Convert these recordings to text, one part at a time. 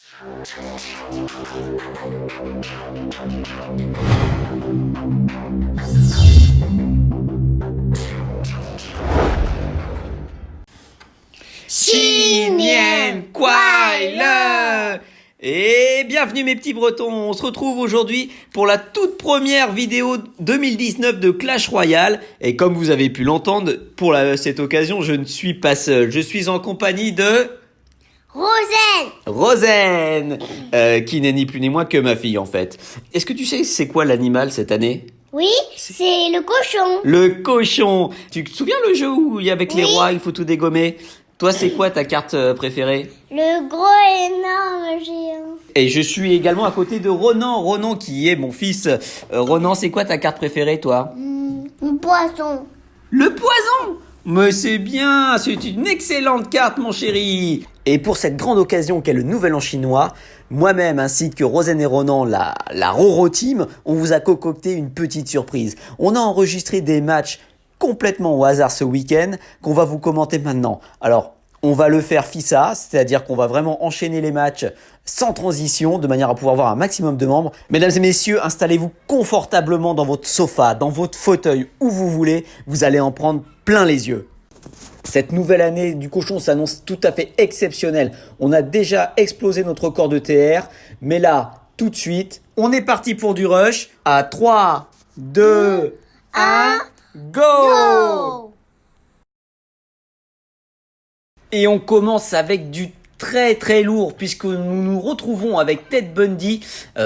新年快乐! Et bienvenue mes petits bretons, on se retrouve aujourd'hui pour la toute première vidéo 2019 de Clash Royale. Et comme vous avez pu l'entendre, pour cette occasion, je ne suis pas seul. Je suis en compagnie de... Rosen, qui n'est ni plus ni moins que ma fille en fait. Est-ce que tu sais c'est quoi l'animal cette année? Oui, c'est le cochon. Le cochon. Tu te souviens le jeu où il y a avec les rois, il faut tout dégommer? Toi, c'est quoi ta carte préférée? Le gros énorme géant. Et je suis également à côté de Ronan. Ronan qui est mon fils. Ronan, c'est quoi ta carte préférée, toi? Le poisson. Le poison! Mais c'est bien, c'est une excellente carte, mon chéri. Et pour cette grande occasion qu'est le Nouvel An chinois, moi-même ainsi que Rosen et Ronan, la Roro Team, on vous a concocté une petite surprise. On a enregistré des matchs complètement au hasard ce week-end qu'on va vous commenter maintenant. Alors, on va le faire FISA, c'est-à-dire qu'on va vraiment enchaîner les matchs sans transition, de manière à pouvoir voir un maximum de membres. Mesdames et messieurs, installez-vous confortablement dans votre sofa, dans votre fauteuil, où vous voulez. Vous allez en prendre plein les yeux. Cette nouvelle année du cochon s'annonce tout à fait exceptionnelle. On a déjà explosé notre record de TR, mais là, tout de suite, on est parti pour du rush. À 3, 2, 1, go! Et on commence avec du très très lourd puisque nous nous retrouvons avec Ted Bundy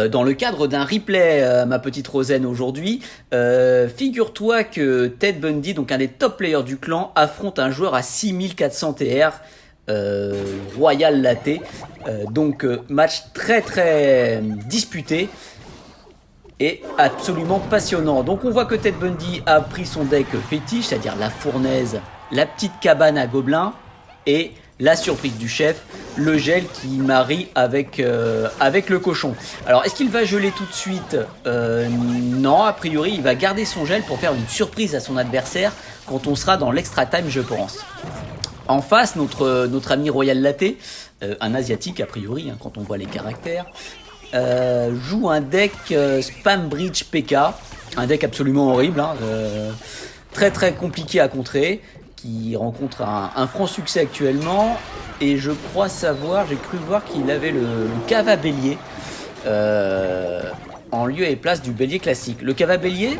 dans le cadre d'un replay, ma petite Rosen, aujourd'hui. Figure-toi que Ted Bundy, donc un des top players du clan, affronte un joueur à 6400 TR, Royal Latte. Donc match très très disputé et absolument passionnant. Donc on voit que Ted Bundy a pris son deck fétiche, c'est-à-dire la fournaise, la petite cabane à gobelins et la surprise du chef, le gel qui marie avec le cochon. Alors, est-ce qu'il va geler tout de suite? Non, a priori, il va garder son gel pour faire une surprise à son adversaire quand on sera dans l'extra time, je pense. En face, notre ami Royal Latte, un asiatique a priori, hein, quand on voit les caractères, joue un deck Spam Bridge PK, un deck absolument horrible, hein, très très compliqué à contrer, qui rencontre un franc succès actuellement. Et je crois savoir, j'ai cru voir qu'il avait le Cava Bélier en lieu et place du Bélier classique. Le Cava Bélier,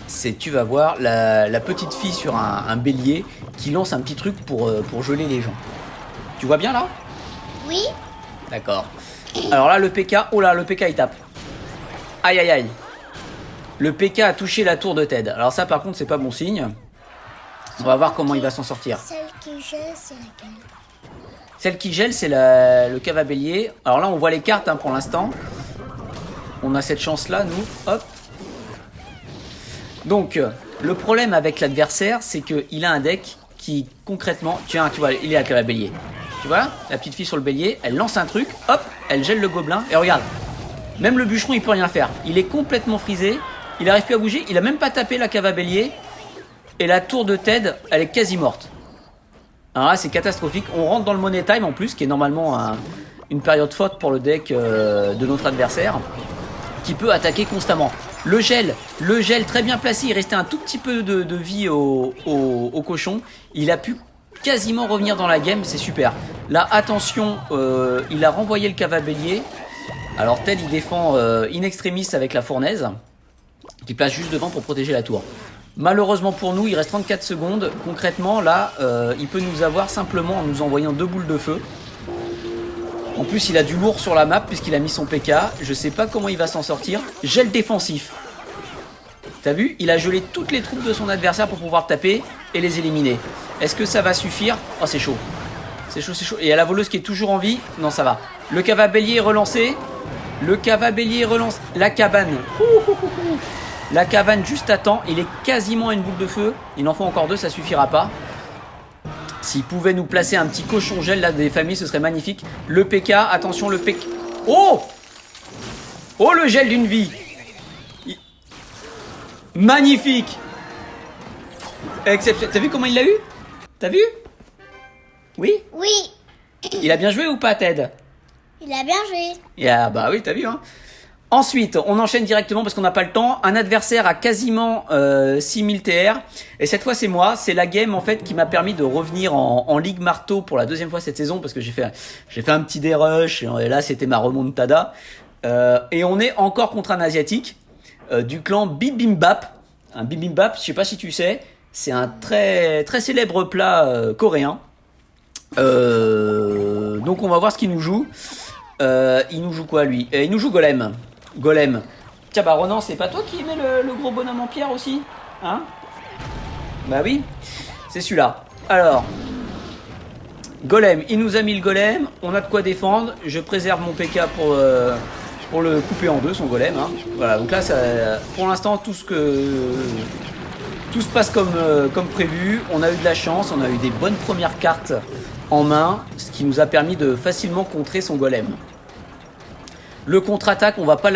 c'est, tu vas voir, la petite fille sur un bélier qui lance un petit truc pour geler les gens. Tu vois bien là? Oui. D'accord. Alors là, le PK, oh là, le PK il tape. Aïe aïe aïe. Le PK a touché la tour de Ted. Alors ça, par contre, c'est pas bon signe. On va voir comment il va s'en sortir. Celle qui gèle, c'est laquelle? Celle qui gèle, c'est le Cava Bélier. Alors là, on voit les cartes, hein, pour l'instant. On a cette chance-là, nous. Hop. Donc, le problème avec l'adversaire, c'est qu'il a un deck qui, concrètement... Tiens, tu vois, il est à Cava Bélier. Tu vois, la petite fille sur le bélier, elle lance un truc, hop, elle gèle le gobelin. Et regarde, même le bûcheron, il peut rien faire. Il est complètement frisé. Il n'arrive plus à bouger. Il a même pas tapé la Cava Bélier. Et la tour de Ted, elle est quasi morte. Alors là, c'est catastrophique. On rentre dans le Money Time en plus, qui est normalement une période forte pour le deck de notre adversaire, qui peut attaquer constamment. Le gel très bien placé. Il restait un tout petit peu de vie au cochon. Il a pu quasiment revenir dans la game, c'est super. Là, attention, il a renvoyé le Cava Bélier. Alors Ted, il défend in extremis avec la fournaise, qui place juste devant pour protéger la tour. Malheureusement pour nous, il reste 34 secondes. Concrètement, là, il peut nous avoir simplement en nous envoyant 2 boules de feu. En plus, il a du lourd sur la map puisqu'il a mis son PK. Je sais pas comment il va s'en sortir. Gel défensif. T'as vu? Il a gelé toutes les troupes de son adversaire pour pouvoir taper et les éliminer. Est-ce que ça va suffire? Oh, c'est chaud. C'est chaud, c'est chaud. Et il y a la voleuse qui est toujours en vie. Non, ça va. Le Cava Bélier est relancé. Le Cava Bélier relance. La cabane. La cabane juste à temps, il est quasiment à une boule de feu. Il en faut encore 2, ça suffira pas. S'il pouvait nous placer un petit cochon gel là des familles, ce serait magnifique. Le PK, attention le PK. Oh! Oh, le gel d'une vie. Magnifique. Exceptionnel. T'as vu comment il l'a eu? T'as vu? Oui? Oui. Il a bien joué ou pas, Ted? Il a bien joué. Et bah oui, t'as vu, hein. Ensuite, on enchaîne directement parce qu'on n'a pas le temps. Un adversaire a quasiment 6000 TR. Et cette fois, c'est moi. C'est la game, en fait, qui m'a permis de revenir en Ligue Marteau pour la deuxième fois cette saison. Parce que j'ai fait un petit dérush. Et là, c'était ma remontada. Et on est encore contre un Asiatique du clan Bibimbap. Un Bibimbap, je sais pas si tu sais. C'est un très, très célèbre plat coréen. Donc, on va voir ce qu'il nous joue. Il nous joue quoi, lui? Il nous joue Golem. Golem. Tiens, bah Ronan, c'est pas toi qui mets le gros bonhomme en pierre aussi? Hein? Bah oui, c'est celui-là. Alors, Golem, il nous a mis le Golem. On a de quoi défendre. Je préserve mon PK pour le couper en deux, son Golem. Hein. Voilà, donc là, ça, pour l'instant, tout se passe comme prévu. On a eu de la chance, on a eu des bonnes premières cartes en main, ce qui nous a permis de facilement contrer son Golem. Le contre-attaque, on va pas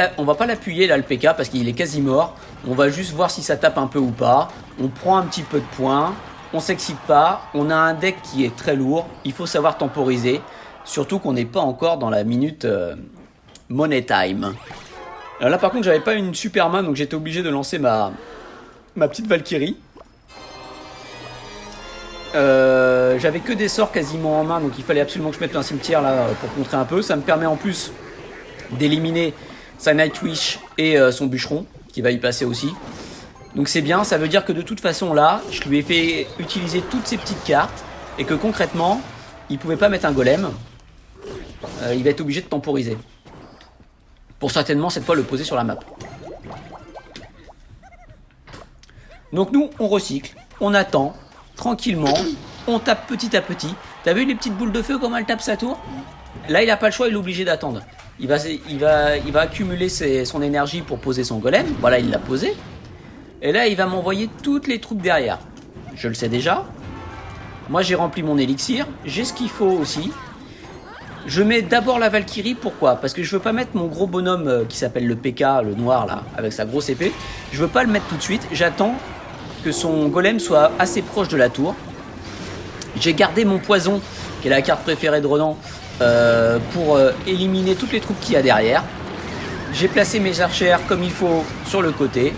l'appuyer là, le PK, parce qu'il est quasi mort. On va juste voir si ça tape un peu ou pas. On prend un petit peu de points. On s'excite pas. On a un deck qui est très lourd. Il faut savoir temporiser. Surtout qu'on n'est pas encore dans la minute money time. Alors là, par contre, j'avais pas une super main, donc j'étais obligé de lancer ma petite Valkyrie. J'avais que des sorts quasiment en main, donc il fallait absolument que je mette un cimetière là pour contrer un peu. Ça me permet en plus d'éliminer sa Nightwish et son bûcheron qui va y passer aussi. Donc c'est bien, ça veut dire que de toute façon là, je lui ai fait utiliser toutes ces petites cartes et que concrètement, il pouvait pas mettre un golem. Il va être obligé de temporiser. Pour certainement cette fois le poser sur la map. Donc nous, on recycle, on attend tranquillement, on tape petit à petit. T'as vu les petites boules de feu comment elles tapent sa tour? Là, il n'a pas le choix, il est obligé d'attendre. Il va accumuler son énergie pour poser son golem. Voilà, il l'a posé. Et là, il va m'envoyer toutes les troupes derrière. Je le sais déjà. Moi, j'ai rempli mon élixir. J'ai ce qu'il faut aussi. Je mets d'abord la Valkyrie. Pourquoi? Parce que je veux pas mettre mon gros bonhomme qui s'appelle le PK, le noir là, avec sa grosse épée. Je veux pas le mettre tout de suite. J'attends que son golem soit assez proche de la tour. J'ai gardé mon poison, qui est la carte préférée de Ronan, pour éliminer toutes les troupes qu'il y a derrière. J'ai placé mes archères comme il faut sur le côté.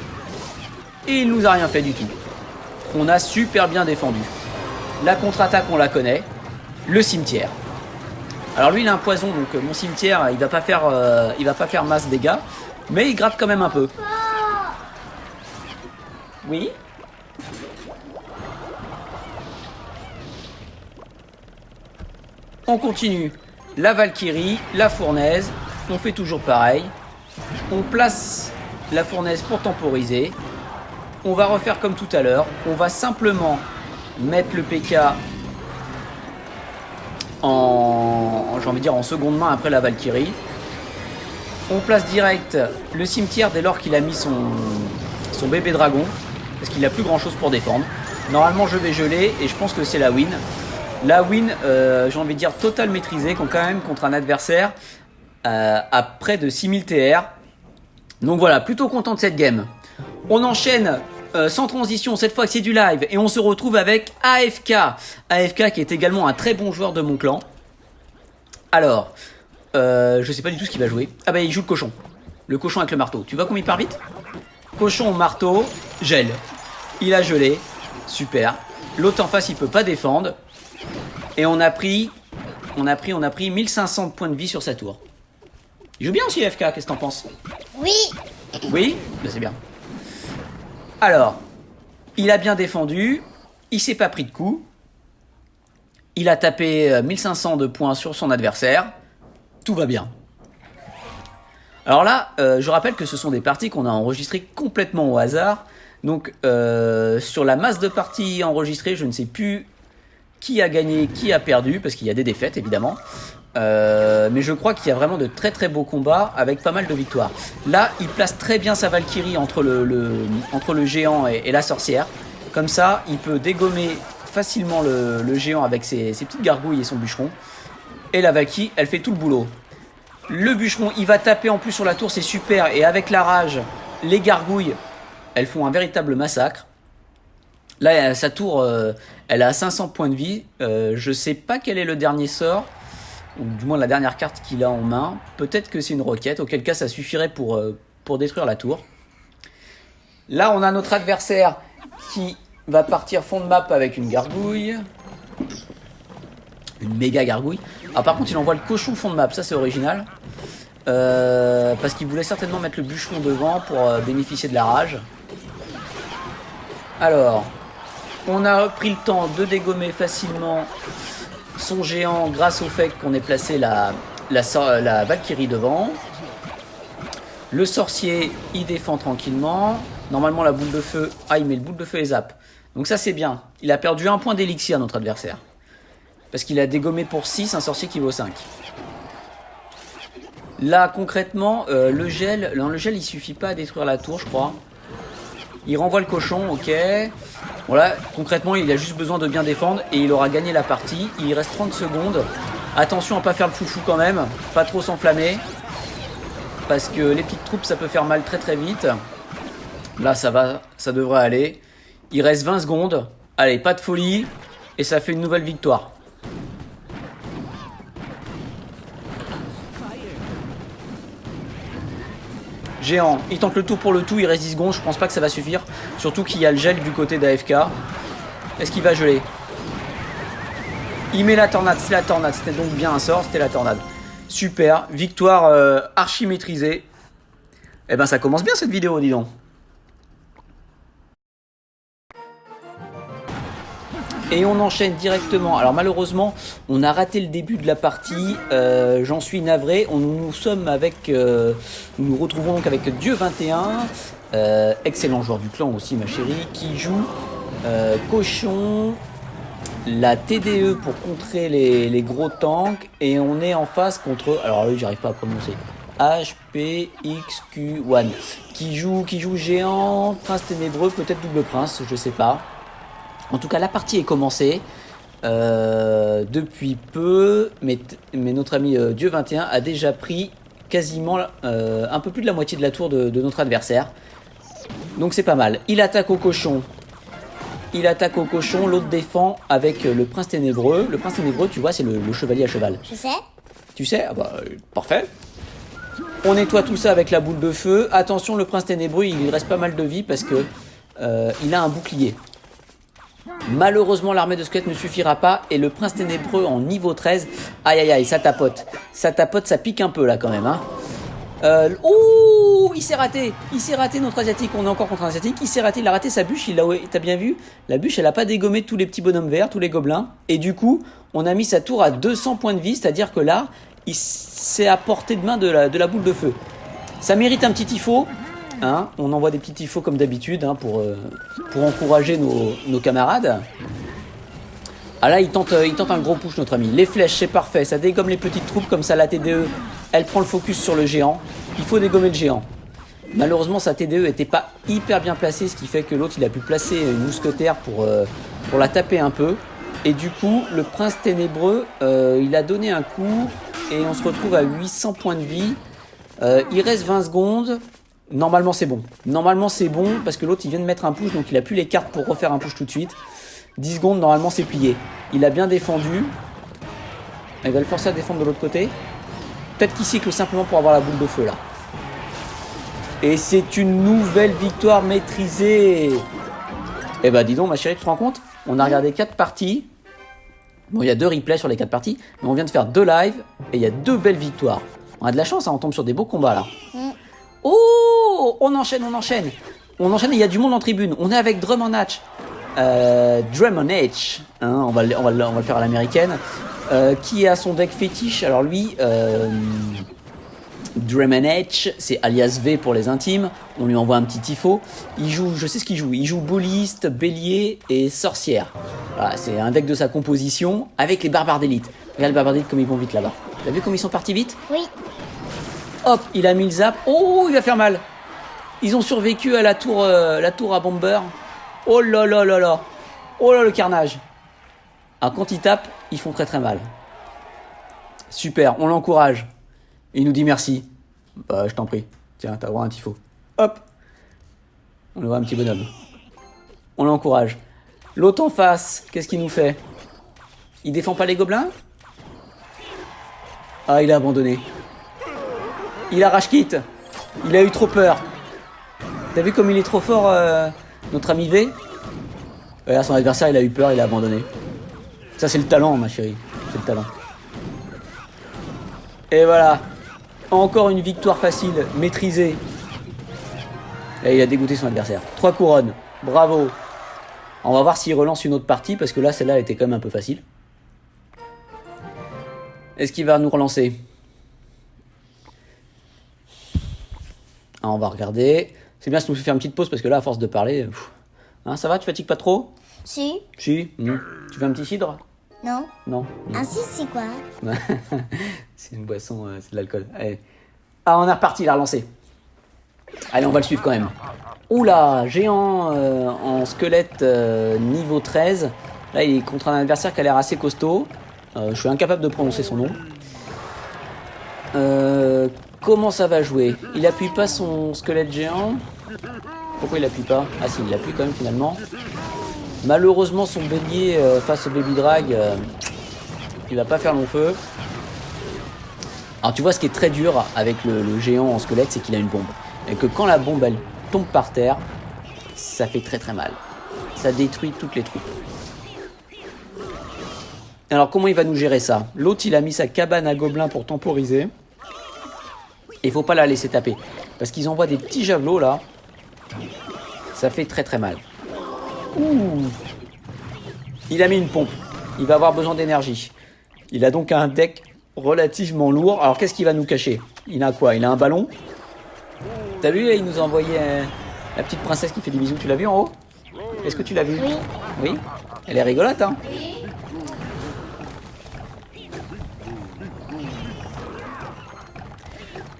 Et il nous a rien fait du tout. On a super bien défendu. La contre-attaque, on la connaît. Le cimetière. Alors lui, il a un poison, donc mon cimetière, il va pas faire masse dégâts. Mais il gratte quand même un peu. Oui? On continue. La Valkyrie, la fournaise. On fait toujours pareil. On place la fournaise pour temporiser. On va refaire comme tout à l'heure. On va simplement mettre le PK j'ai envie de dire en seconde main après la Valkyrie. On place direct le cimetière dès lors qu'il a mis son bébé dragon. Parce qu'il n'a plus grand chose pour défendre. Normalement je vais geler et je pense que c'est la win. La win, j'ai envie de dire total maîtrisée quand même contre un adversaire à près de 6000 TR. Donc voilà, plutôt content de cette game. On enchaîne sans transition, cette fois que c'est du live. Et on se retrouve avec AFK. AFK qui est également un très bon joueur de mon clan. Alors, je sais pas du tout ce qu'il va jouer. Ah bah il joue le cochon. Le cochon avec le marteau. Tu vois comment il part vite? Cochon, marteau, gel. Il a gelé. Super. L'autre en face il peut pas défendre. Et on a pris 1500 points de vie sur sa tour. Il joue bien aussi AFK, qu'est-ce que t'en penses? Oui. Oui? Ben, c'est bien. Alors, il a bien défendu, il s'est pas pris de coup, il a tapé 1500 de points sur son adversaire, tout va bien. Alors là, je rappelle que ce sont des parties qu'on a enregistrées complètement au hasard, donc sur la masse de parties enregistrées, je ne sais plus qui a gagné, qui a perdu, parce qu'il y a des défaites évidemment. Mais je crois qu'il y a vraiment de très très beaux combats avec pas mal de victoires. Là, il place très bien sa Valkyrie entre le géant et la sorcière. Comme ça, il peut dégommer facilement le géant avec ses petites gargouilles et son bûcheron. Et la Valkyrie, elle fait tout le boulot. Le bûcheron, il va taper en plus sur la tour, c'est super. Et avec la rage, les gargouilles, elles font un véritable massacre. Là, sa tour, elle a 500 points de vie. Je sais pas quel est le dernier sort. ou du moins la dernière carte qu'il a en main. Peut-être que c'est une roquette, auquel cas ça suffirait pour détruire la tour. Là, on a notre adversaire qui va partir fond de map avec une gargouille. Une méga gargouille. Ah, par contre, il envoie le cochon fond de map, ça c'est original. Parce qu'il voulait certainement mettre le bûcheron devant pour bénéficier de la rage. Alors, on a pris le temps de dégommer facilement son géant grâce au fait qu'on ait placé la Valkyrie devant. Le sorcier, il défend tranquillement. Normalement, la boule de feu... Ah, il met le boule de feu et zap. Donc ça, c'est bien. Il a perdu 1 point d'élixir, notre adversaire. Parce qu'il a dégommé pour 6 un sorcier qui vaut 5. Là, concrètement, le gel, il suffit pas à détruire la tour, je crois. Il renvoie le cochon, ok. Voilà, concrètement, il a juste besoin de bien défendre et il aura gagné la partie. Il reste 30 secondes. Attention à pas faire le foufou quand même. Pas trop s'enflammer. Parce que les petites troupes, ça peut faire mal très très vite. Là, ça va, ça devrait aller. Il reste 20 secondes. Allez, pas de folie. Et ça fait une nouvelle victoire. Géant, il tente le tour pour le tout, il reste 10 secondes, je pense pas que ça va suffire. Surtout qu'il y a le gel du côté d'AFK. Est-ce qu'il va geler? Il met la tornade, c'est la tornade, c'était donc bien un sort, c'était la tornade. Super, victoire archi maîtrisée. Eh ben ça commence bien cette vidéo, dis donc. Et on enchaîne directement. Alors malheureusement, on a raté le début de la partie. J'en suis navré. Nous nous retrouvons donc avec Dieu21, excellent joueur du clan aussi, ma chérie, qui joue cochon, la TDE pour contrer les gros tanks, et on est en face contre. Alors oui, j'arrive pas à prononcer. HPXQ1 qui joue géant, prince ténébreux, peut-être double prince, je sais pas. En tout cas, la partie est commencée depuis peu, mais notre ami Dieu21 a déjà pris quasiment un peu plus de la moitié de la tour de notre adversaire. Donc c'est pas mal. Il attaque au cochon. L'autre défend avec le prince ténébreux. Le prince ténébreux, tu vois, c'est le chevalier à cheval. Je sais. Tu sais? Ah bah, parfait. On nettoie tout ça avec la boule de feu. Attention, le prince ténébreux, il lui reste pas mal de vie parce que il a un bouclier. Malheureusement, l'armée de squelettes ne suffira pas et le prince ténébreux en niveau 13, aïe aïe aïe, ça tapote, ça pique un peu là quand même. Hein. Oh, il s'est raté notre asiatique, on est encore contre un asiatique, il a raté sa bûche, t'as bien vu, la bûche elle a pas dégommé tous les petits bonhommes verts, tous les gobelins, et du coup, on a mis sa tour à 200 points de vie, c'est-à-dire que là, il s'est à portée de main de la boule de feu. Ça mérite un petit tifo. Hein, on envoie des petits tifos comme d'habitude hein, pour encourager nos camarades. Ah là, il tente un gros push, notre ami. Les flèches, c'est parfait. Ça dégomme les petites troupes comme ça. La TDE, elle prend le focus sur le géant. Il faut dégommer le géant. Malheureusement, sa TDE n'était pas hyper bien placée, ce qui fait que l'autre, il a pu placer une mousquetaire pour la taper un peu. Et du coup, le prince ténébreux, il a donné un coup et on se retrouve à 800 points de vie. Il reste 20 secondes. Normalement c'est bon. Parce que l'autre il vient de mettre un push, donc il a plus les cartes pour refaire un push tout de suite. 10 secondes, normalement c'est plié. Il a bien défendu. Il va le forcer à défendre de l'autre côté. Peut-être qu'il cycle simplement pour avoir la boule de feu là. Et c'est une nouvelle victoire maîtrisée. Eh bah dis donc ma chérie, tu te rends compte? On a regardé 4 parties. Bon, il y a 2 replays sur les 4 parties, mais on vient de faire 2 lives et il y a 2 belles victoires. On a de la chance, hein, on tombe sur des beaux combats là. Oh, on enchaîne et il y a du monde en tribune. On est avec Drum and Hatch. Hein, on va le faire à l'américaine. Qui a son deck fétiche. Alors lui, Drum and Hatch, c'est alias V pour les intimes. On lui envoie un petit tifo. Il joue, je sais ce qu'il joue. Il joue Boliste, Bélier et Sorcière. Voilà, c'est un deck de sa composition avec les barbares d'élite. Regarde les barbares d'élite comme ils vont vite là-bas. T'as vu comme ils sont partis vite? Oui. Hop, il a mis le zap. Oh, il va faire mal. Ils ont survécu à la tour à bomber. Oh là là là là. Oh là le carnage. Ah, quand ils tapent, ils font très très mal. Super, on l'encourage. Il nous dit merci. Bah, je t'en prie. Tiens, t'as droit à un tifo. Hop. On le voit un petit bonhomme. On l'encourage. L'autre en face, qu'est-ce qu'il nous fait? Il défend pas les gobelins? Ah, il a abandonné. Il a rage quit. Il a eu trop peur. T'as vu comme il est trop fort, notre ami V? Son adversaire, il a eu peur, il a abandonné. Ça, c'est le talent, ma chérie. C'est le talent. Et voilà. Encore une victoire facile, maîtrisée. Et il a dégoûté son adversaire. 3 couronnes. Bravo. On va voir s'il relance une autre partie, parce que là, celle-là, elle était quand même un peu facile. Est-ce qu'il va nous relancer? Ah, on va regarder. C'est bien, ça nous fait faire une petite pause, parce que là, à force de parler... Hein, ça va, tu fatigues pas trop? Si. Si. Tu veux un petit cidre? Non. Non. Ah si, c'est quoi? C'est une boisson, c'est de l'alcool. Allez. Ah, on est reparti, il a relancé. Allez, on va le suivre quand même. Oula, géant en squelette niveau 13. Là, il est contre un adversaire qui a l'air assez costaud. Je suis incapable de prononcer son nom. Comment ça va jouer? Il appuie pas son squelette géant. Pourquoi il appuie pas? Ah si, il appuie quand même finalement. Malheureusement, son bélier face au Baby Drag, il va pas faire long feu. Alors tu vois, ce qui est très dur avec le géant en squelette, c'est qu'il a une bombe. Et que quand la bombe, elle tombe par terre, ça fait très très mal. Ça détruit toutes les troupes. Alors comment il va nous gérer ça? L'autre, il a mis sa cabane à gobelins pour temporiser. Et il faut pas la laisser taper. Parce qu'ils envoient des petits javelots là. Ça fait très très mal. Ouh. Il a mis une pompe. Il va avoir besoin d'énergie. Il a donc un deck relativement lourd. Alors qu'est-ce qu'il va nous cacher? Il a quoi? Il a un ballon. T'as vu, il nous a envoyé la petite princesse qui fait des bisous. Tu l'as vu en haut? Est-ce que tu l'as vu? Oui. Oui. Elle est rigolote, hein?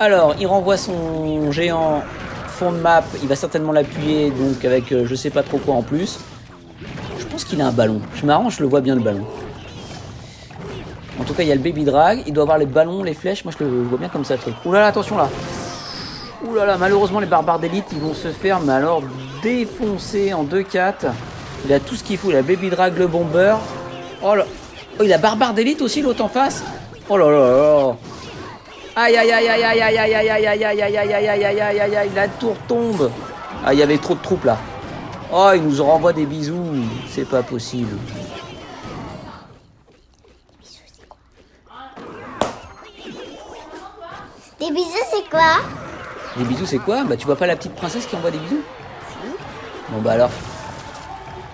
Alors, il renvoie son géant fond de map. Il va certainement l'appuyer, donc avec je sais pas trop quoi en plus. Je pense qu'il a un ballon. Je m'arrange, je le vois bien le ballon. En tout cas, il y a le Baby Drag. Il doit avoir les ballons, les flèches. Moi, je le vois bien comme ça, le truc. Ouh là là, attention là. Ouh là là, malheureusement, les barbares d'élite, ils vont se faire, mais alors, défoncer en 2-4. Il a tout ce qu'il faut. Il a Baby Drag, le bomber. Oh là. Oh, il a barbare d'élite aussi, l'autre en face. Oh là là là. Aïe aïe aïe aïe aïe aïe aïe aïe aïe aïe aïe aïe aïe aïe aïe aïe aïe aïe aïe, la tour tombe. Ah, il y avait trop de troupes là. Oh, il nous renvoie des bisous. C'est pas possible. Des bisous, c'est quoi? Des bisous, c'est quoi? Bah, tu vois pas la petite princesse qui envoie des bisous? Bon, bah alors.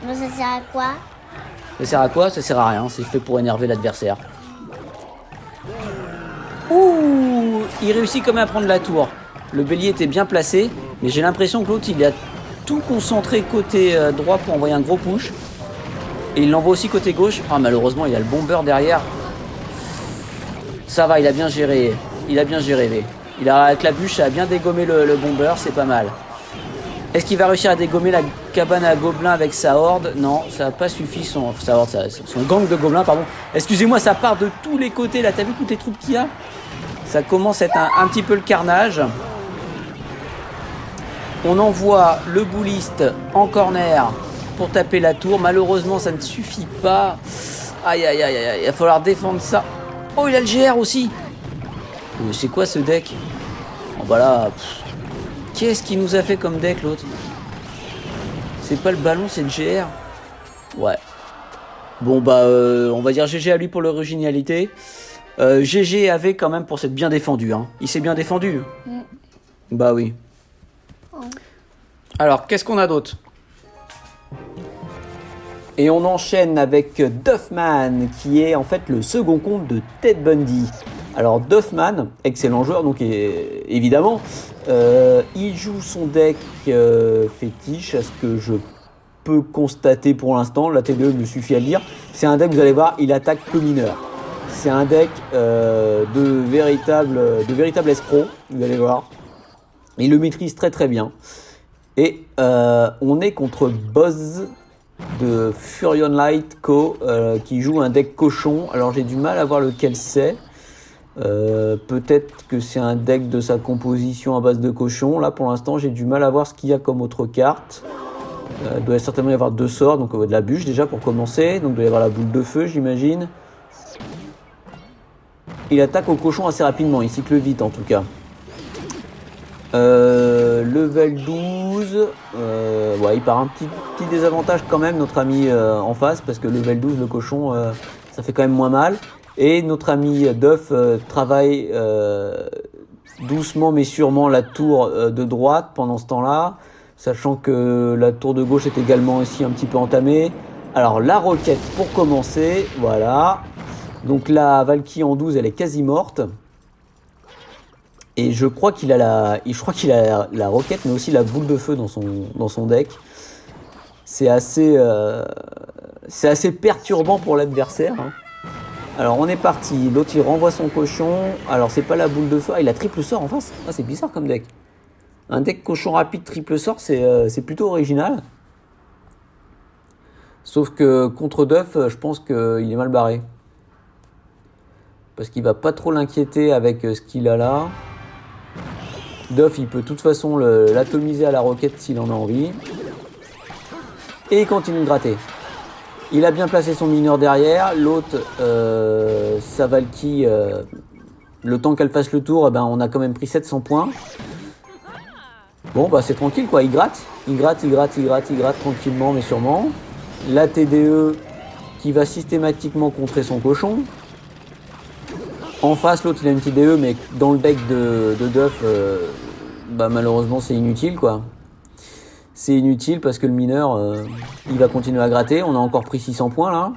Bon, ça sert à quoi? Ça sert à quoi? Ça sert à rien. C'est fait pour énerver l'adversaire. Ouh, il réussit quand même à prendre la tour. Le bélier était bien placé, mais j'ai l'impression que l'autre, il a tout concentré côté droit pour envoyer un gros push. Et il l'envoie aussi côté gauche. Ah, malheureusement, il y a le bomber derrière. Ça va, il a bien géré. Il a bien géré, V. Il a, avec la bûche, ça a bien dégommé le bomber, c'est pas mal. Est-ce qu'il va réussir à dégommer la cabane à gobelins avec sa horde? Non, ça n'a pas suffi, son gang de gobelins, pardon. Excusez-moi, ça part de tous les côtés, là, t'as vu toutes les troupes qu'il y a? Ça commence à être un petit peu le carnage. On envoie le bouliste en corner pour taper la tour. Malheureusement, ça ne suffit pas. Aïe, aïe, aïe, aïe, il va falloir défendre ça. Oh, il a le GR aussi. C'est quoi ce deck? Oh, bah là... Qu'est-ce qu'il nous a fait comme deck, l'autre? C'est pas le ballon, c'est le GR. Ouais. Bon, bah, on va dire GG à lui pour l'originalité. GG avait quand même pour s'être bien défendu. Hein. Il s'est bien défendu. Bah oui. Alors, qu'est-ce qu'on a d'autre? Et on enchaîne avec Duffman, qui est en fait le second compte de Ted Bundy. Alors Duffman, excellent joueur, donc évidemment, il joue son deck fétiche, à ce que je peux constater pour l'instant, la TDE me suffit à le dire. C'est un deck, vous allez voir, il attaque que mineur. C'est un deck de véritable escroc, vous allez voir. Il le maîtrise très très bien. Et on est contre Buzz de Furion Light Co. Qui joue un deck cochon. Alors j'ai du mal à voir lequel c'est. Peut-être que c'est un deck de sa composition à base de cochon. Là pour l'instant j'ai du mal à voir ce qu'il y a comme autre carte. Il doit certainement y avoir 2 sorts, donc de la bûche déjà pour commencer. Donc il doit y avoir la boule de feu, j'imagine. Il attaque au cochon assez rapidement, il cycle vite en tout cas. Level 12, ouais, il part un petit désavantage quand même, notre ami en face, parce que level 12, le cochon, ça fait quand même moins mal. Et notre ami Duff travaille doucement mais sûrement la tour de droite pendant ce temps-là, sachant que la tour de gauche est également aussi un petit peu entamée. Alors la roquette pour commencer, voilà. Donc la Valkyrie en 12, elle est quasi morte. Et je crois qu'il a la roquette, mais aussi la boule de feu dans son deck. C'est assez perturbant pour l'adversaire. Hein. Alors on est parti. L'autre il renvoie son cochon. Alors c'est pas la boule de feu. Ah, il a triple sort en face. Ah, c'est bizarre comme deck. Un deck cochon rapide triple sort, c'est plutôt original. Sauf que contre Duff, je pense qu'il est mal barré. Parce qu'il va pas trop l'inquiéter avec ce qu'il a là. Duff, il peut de toute façon l'atomiser à la roquette s'il en a envie. Et il continue de gratter. Il a bien placé son mineur derrière. L'autre, sa Valkyrie, le temps qu'elle fasse le tour, ben, on a quand même pris 700 points. Bon, bah c'est tranquille quoi, il gratte tranquillement mais sûrement. La TDE qui va systématiquement contrer son cochon. En face, l'autre il a une TDE, mais dans le deck de Duff, bah, malheureusement c'est inutile quoi. C'est inutile parce que le mineur, il va continuer à gratter. On a encore pris 600 points là.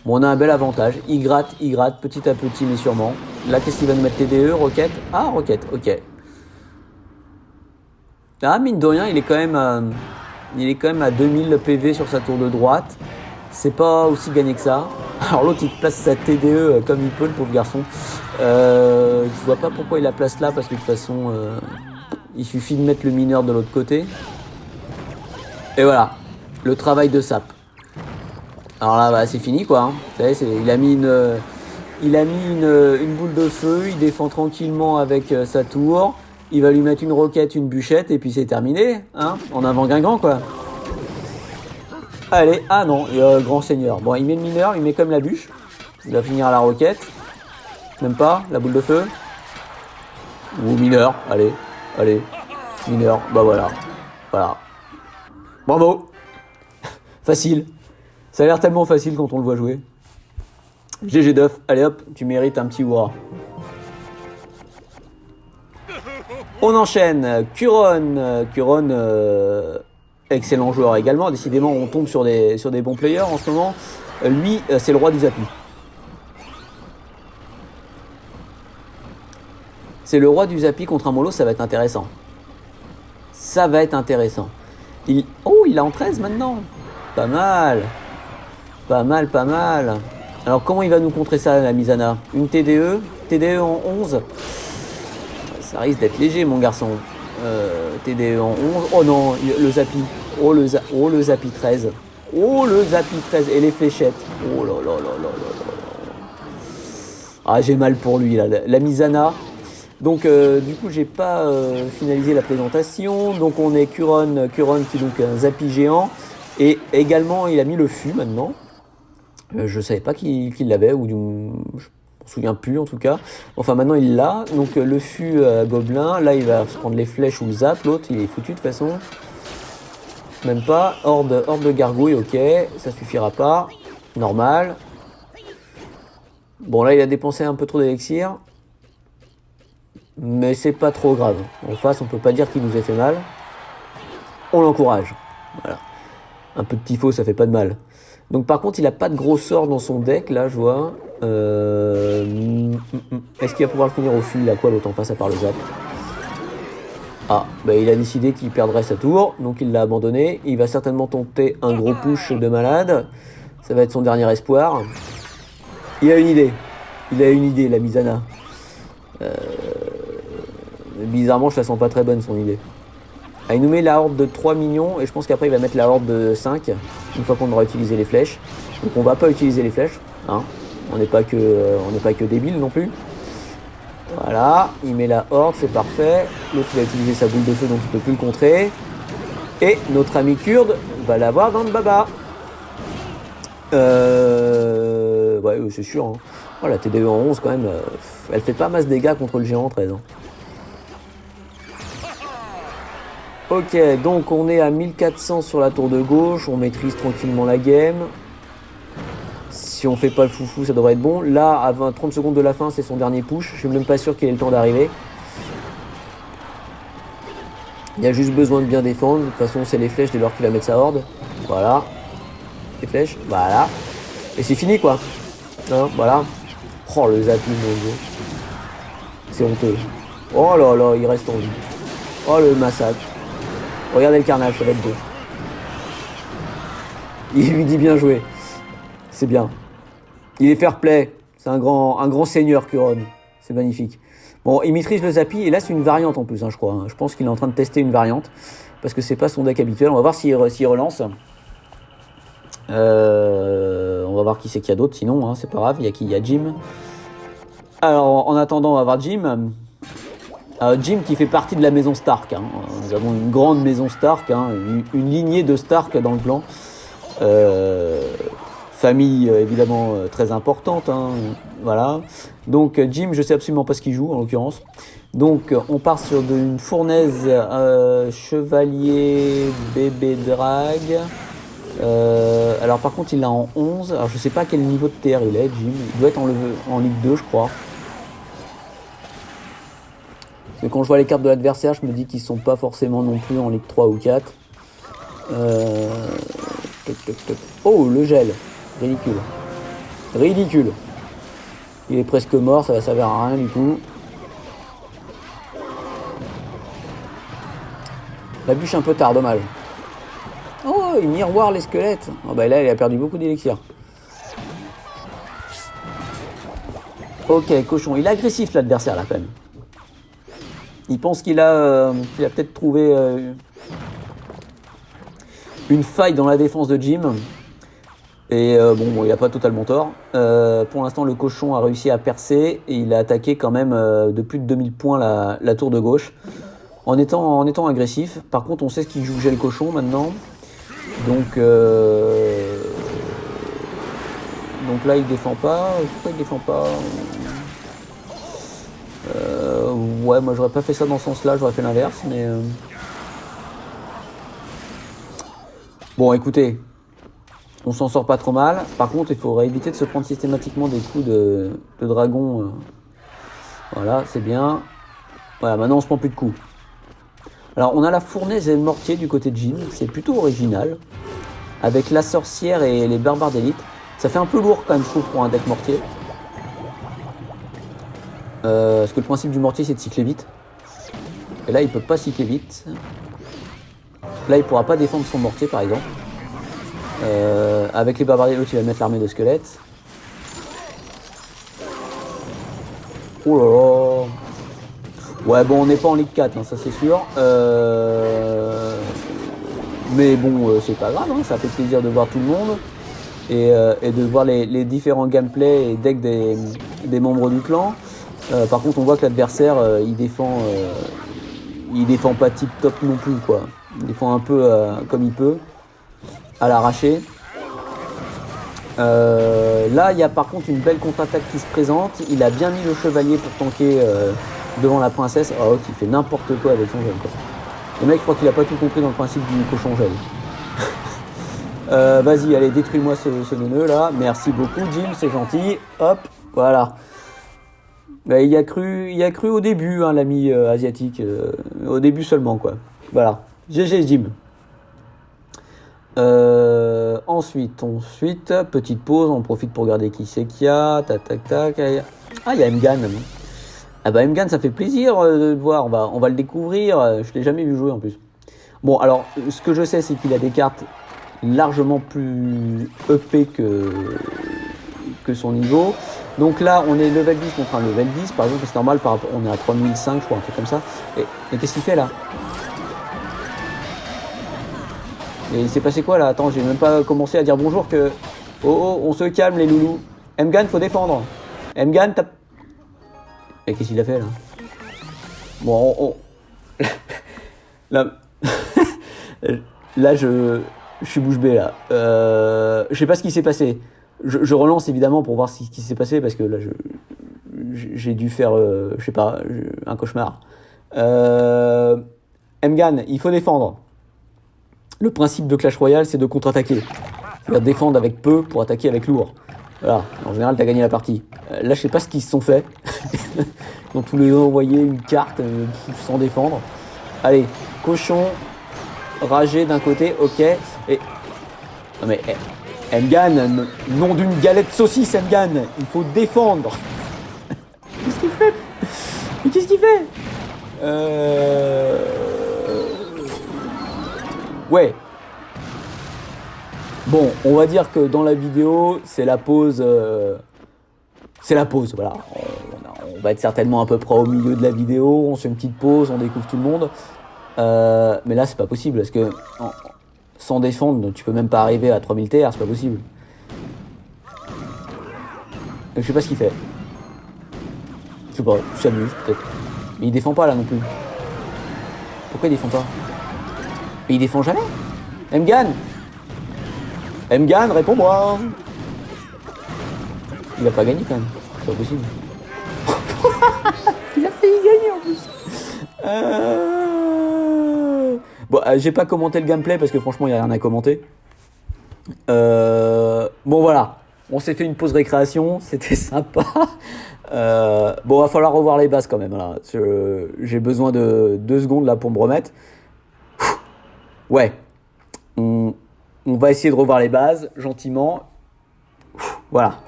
Bon, on a un bel avantage. Il gratte petit à petit mais sûrement. Là, qu'est-ce qu'il va nous mettre? TDE, roquette? Ah, roquette, ok. Ah, mine de rien, il est quand même à 2000 PV sur sa tour de droite. C'est pas aussi gagné que ça. Alors l'autre, il place sa TDE comme il peut, le pauvre garçon. Je vois pas pourquoi il la place là, parce que de toute façon, il suffit de mettre le mineur de l'autre côté. Et voilà, le travail de sap. Alors là, bah, c'est fini quoi. Hein. Vous savez, il a mis une boule de feu, il défend tranquillement avec sa tour. Il va lui mettre une roquette, une bûchette, et puis c'est terminé, hein, en avant Guingamp, quoi. Allez, ah non, grand seigneur. Bon, il met le mineur, il met comme la bûche. Il va finir à la roquette. Même pas, la boule de feu. Ou mineur, allez, mineur, bah voilà. Bravo. Facile. Ça a l'air tellement facile quand on le voit jouer. GG Duff, allez hop, tu mérites un petit hurrah. On enchaîne, Curon, excellent joueur également. Décidément, on tombe sur des bons players en ce moment. Lui, c'est le roi du Zappy. C'est le roi du Zappy contre un mollo, ça va être intéressant. Il a en 13 maintenant. Pas mal. Alors, comment il va nous contrer ça, la Misana? Une TDE en 11. Ça risque d'être léger, mon garçon. TDE en 11. Oh non, le Zappy. Oh, le Zappy 13. Oh, le Zappy 13. Et les fléchettes. Oh là là. Ah, j'ai mal pour lui, là. La Misana. Donc, du coup, j'ai pas finalisé la présentation. Donc, on est Curon qui est donc un Zappy géant. Et également, il a mis le fût maintenant. Je savais pas qu'il l'avait, ou je me souviens plus en tout cas. Enfin maintenant il l'a, donc le fût gobelin, là il va se prendre les flèches ou le zap, l'autre il est foutu de toute façon. Même pas, horde de gargouilles, ok, ça suffira pas, normal. Bon là il a dépensé un peu trop d'élixir, mais c'est pas trop grave. En face on peut pas dire qu'il nous ait fait mal, on l'encourage, voilà. Un peu de tifo ça fait pas de mal. Donc par contre, il n'a pas de gros sort dans son deck, là, je vois. Est-ce qu'il va pouvoir le finir au fût? Il a quoi l'autre en face à part le zap? Ah, bah il a décidé qu'il perdrait sa tour, donc il l'a abandonné. Il va certainement tenter un gros push de malade. Ça va être son dernier espoir. Il a une idée, la Misana. Bizarrement, je la sens pas très bonne, son idée. Ah, il nous met la horde de 3 millions et je pense qu'après il va mettre la horde de 5 une fois qu'on aura utilisé les flèches. Donc on va pas utiliser les flèches, hein. On n'est pas que débiles non plus. Voilà, il met la horde, c'est parfait. L'autre il va utiliser sa boule de feu donc il peut plus le contrer. Et notre ami kurde va l'avoir dans le baba. Ouais, c'est sûr. Hein. Oh, la TDE en 11 quand même, elle fait pas masse de dégâts contre le géant en 13. Hein. Ok, donc on est à 1400 sur la tour de gauche, on maîtrise tranquillement la game. Si on fait pas le foufou, ça devrait être bon. Là, à 30 secondes de la fin, c'est son dernier push. Je suis même pas sûr qu'il ait le temps d'arriver. Il a juste besoin de bien défendre. De toute façon, c'est les flèches dès lors qu'il va mettre sa horde. Voilà. Les flèches, voilà. Et c'est fini, quoi. Hein, voilà. Oh, le zapping, mon dieu. C'est honteux. Oh là là, il reste en vie. Oh, le massacre. Regardez le carnage, ça va être beau. Il lui dit bien joué. C'est bien. Il est fair play. C'est un grand seigneur, Kuron. C'est magnifique. Bon, il maîtrise le Zappi. Et là, c'est une variante en plus, hein, je crois. Hein. Je pense qu'il est en train de tester une variante. Parce que c'est pas son deck habituel. On va voir s'il relance. On va voir qui c'est qu'il y a d'autre. Sinon, hein, c'est pas grave. Il y a qui? Il y a Jim. Alors, en attendant, on va voir Jim. Jim qui fait partie de la maison Stark. Hein. Nous avons une grande maison Stark. Hein, une lignée de Stark dans le clan. Famille évidemment très importante, hein, voilà. Donc Jim, je sais absolument pas ce qu'il joue en l'occurrence. Donc on part sur une fournaise chevalier bébé drag. Alors par contre il l'a en 11. Alors je sais pas quel niveau de TR il est, Jim. Il doit être en Ligue 2 je crois. Parce que quand je vois les cartes de l'adversaire, je me dis qu'ils sont pas forcément non plus en Ligue 3 ou 4. Oh le gel. Ridicule. Ridicule. Il est presque mort, ça va servir à rien du tout. La bûche un peu tard, dommage. Oh, il miroir les squelettes. Oh bah là, il a perdu beaucoup d'élixir. Ok, cochon. Il est agressif l'adversaire là quand même. Il pense qu'il a peut-être trouvé une faille dans la défense de Jim. Et bon, il n'a pas totalement tort. Pour l'instant, le cochon a réussi à percer et il a attaqué quand même de plus de 2000 points la tour de gauche en étant agressif. Par contre, on sait ce qu'il joue le cochon maintenant. Donc là, il défend pas. Pourquoi il défend pas? Ouais, moi, j'aurais pas fait ça dans ce sens-là. J'aurais fait l'inverse, mais bon, écoutez. On s'en sort pas trop mal. Par contre, il faudrait éviter de se prendre systématiquement des coups de dragon. Voilà, c'est bien. Voilà, maintenant on se prend plus de coups. Alors, on a la fournaise et le mortier du côté de Jim. C'est plutôt original. Avec la sorcière et les barbares d'élite. Ça fait un peu lourd quand même, je trouve, pour un deck mortier. Parce que le principe du mortier, c'est de cycler vite. Et là, il peut pas cycler vite. Là, il pourra pas défendre son mortier, par exemple. Avec les barbaries, l'autre il va mettre l'armée de squelettes. Oh là là. Ouais bon on n'est pas en Ligue 4 hein, ça c'est sûr. Mais bon c'est pas grave hein, ça fait plaisir de voir tout le monde. Et de voir les différents gameplays et decks des membres du clan. Par contre on voit que l'adversaire il défend pas tip top non plus quoi. Il défend un peu comme il peut. À l'arraché. Là, il y a par contre une belle contre-attaque qui se présente. Il a bien mis le chevalier pour tanker devant la princesse. Oh, il fait n'importe quoi avec son gel. Quoi. Le mec, je crois qu'il a pas tout compris dans le principe du cochon gel. Vas-y, allez, détruis-moi ce neuneu là. Merci beaucoup, Jim, c'est gentil. Hop, voilà. Bah, il y a cru au début, hein, l'ami asiatique. Au début seulement, quoi. Voilà. GG, Jim. Ensuite, petite pause, on profite pour regarder qui c'est qu'il y a. Tac, tac, tac. Ah, il y a Mgan. Ah bah Mgan, ça fait plaisir de le voir. On va le découvrir. Je l'ai jamais vu jouer en plus. Bon, alors, ce que je sais, c'est qu'il a des cartes largement plus EP que son niveau. Donc là, on est level 10 contre un level 10. Par exemple, c'est normal, on est à 3005, je crois, un truc comme ça. Et qu'est-ce qu'il fait là? Et il s'est passé quoi là? Attends, j'ai même pas commencé à dire bonjour que... Oh, on se calme les loulous. Mgan, faut défendre. Mgan, t'as... Et qu'est-ce qu'il a fait là? Bon, là... là, je suis bouche bée là. Je sais pas ce qui s'est passé. Je relance évidemment pour voir ce qui s'est passé parce que là j'ai dû faire, je sais pas, un cauchemar. Mgan, il faut défendre. Le principe de Clash Royale, c'est de contre-attaquer. C'est-à-dire défendre avec peu pour attaquer avec lourd. Voilà, en général, t'as gagné la partie. Là, je sais pas ce qu'ils se sont fait. Ils ont tous les deux envoyé une carte sans défendre. Allez, cochon, ragé d'un côté, ok. Et... Non mais, Mgan, nom d'une galette saucisse, Mgan, il faut défendre. Qu'est-ce qu'il fait? Mais qu'est-ce qu'il fait? Ouais. Bon, on va dire que dans la vidéo, c'est la pause. C'est la pause, voilà. On va être certainement à peu près au milieu de la vidéo. On se fait une petite pause, on découvre tout le monde. Mais là, c'est pas possible parce que sans défendre, tu peux même pas arriver à 3000 TR, c'est pas possible. Donc, je sais pas ce qu'il fait. Je sais pas, il s'amuse peut-être. Mais il défend pas là non plus. Pourquoi il défend pas? Mais il défend jamais. Mgan, réponds-moi. Il a pas gagné quand même. C'est pas possible. Il a failli gagner en plus. Bon, j'ai pas commenté le gameplay parce que franchement, il n'y a rien à commenter. Bon, voilà. On s'est fait une pause récréation. C'était sympa. Bon, va falloir revoir les bases quand même. Là. J'ai besoin de 2 secondes là pour me remettre. Ouais. On va essayer de revoir les bases gentiment. Voilà.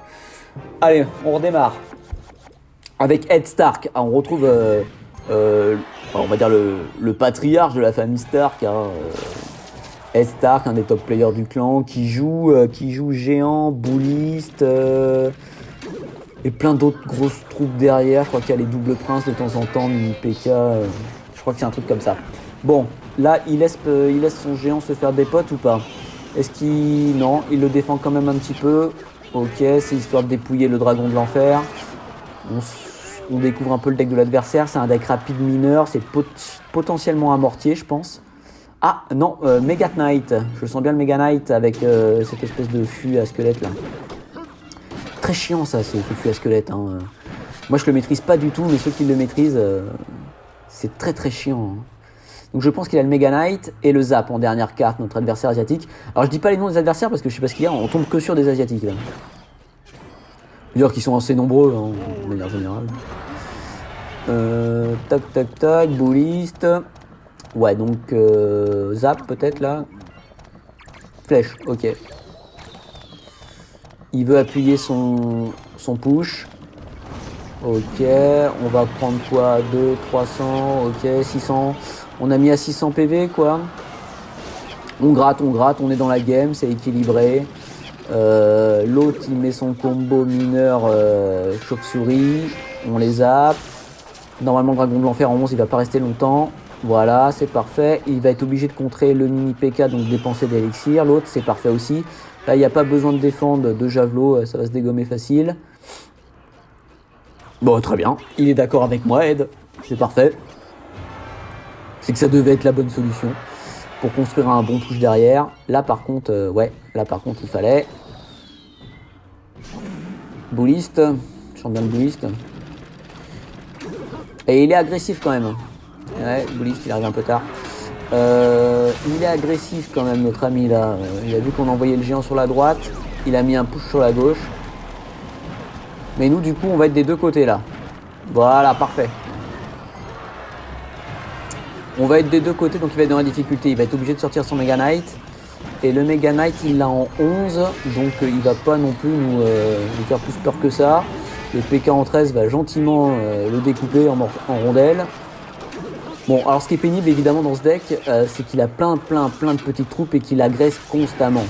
Allez, on redémarre. Avec Ed Stark. On retrouve, on va dire, le patriarche de la famille Stark. Hein, Ed Stark, un des top players du clan, qui joue géant, bouliste, et plein d'autres grosses troupes derrière. Je crois qu'il y a les doubles princes de temps en temps, mini PK. Je crois que c'est un truc comme ça. Bon, là, il laisse son géant se faire des potes ou pas? Est-ce qu'il... Non, il le défend quand même un petit peu. Ok, c'est histoire de dépouiller le dragon de l'enfer. On découvre un peu le deck de l'adversaire. C'est un deck rapide mineur. C'est potentiellement un mortier, je pense. Ah, non, Mega Knight. Je sens bien le Mega Knight avec cette espèce de fût à squelette, là. Très chiant, ça, ce fût à squelette. Hein. Moi, je le maîtrise pas du tout, mais ceux qui le maîtrisent, c'est très très chiant. Hein. Donc je pense qu'il a le Mega Knight et le Zap en dernière carte, notre adversaire asiatique. Alors je dis pas les noms des adversaires parce que je sais pas ce qu'il y a, on tombe que sur des asiatiques là. Je veux dire qu'ils sont assez nombreux hein, de manière générale. Tac, bouliste. Ouais, donc Zap peut-être là. Flèche, ok. Il veut appuyer son push. Ok, on va prendre quoi? 2, 300, ok, 600. On a mis à 600 PV quoi. On gratte, on est dans la game, c'est équilibré. L'autre il met son combo mineur chauve-souris. On les zappe. Normalement le dragon de l'enfer en 11 il va pas rester longtemps. Voilà, c'est parfait. Il va être obligé de contrer le mini PK, donc dépenser d'élixir. L'autre c'est parfait aussi. Là il n'y a pas besoin de défendre de javelot, ça va se dégommer facile. Bon, très bien. Il est d'accord avec moi, Ed. C'est parfait. C'est que ça devait être la bonne solution pour construire un bon push derrière. Là, par contre, ouais. Là, par contre, il fallait... Bouliste. Je sens bien le bouliste. Et il est agressif quand même. Ouais, bouliste, il arrive un peu tard. Il est agressif quand même, notre ami, là. Il a vu qu'on envoyait le géant sur la droite. Il a mis un push sur la gauche. Mais nous, du coup, on va être des deux côtés, là. Voilà, parfait. On va être des deux côtés, donc il va être dans la difficulté. Il va être obligé de sortir son Mega Knight. Et le Mega Knight, il l'a en 11. Donc, il va pas non plus nous faire plus peur que ça. Le PK en 13 va gentiment le découper en rondelles. Bon, alors ce qui est pénible, évidemment, dans ce deck, c'est qu'il a plein de petites troupes et qu'il agresse constamment.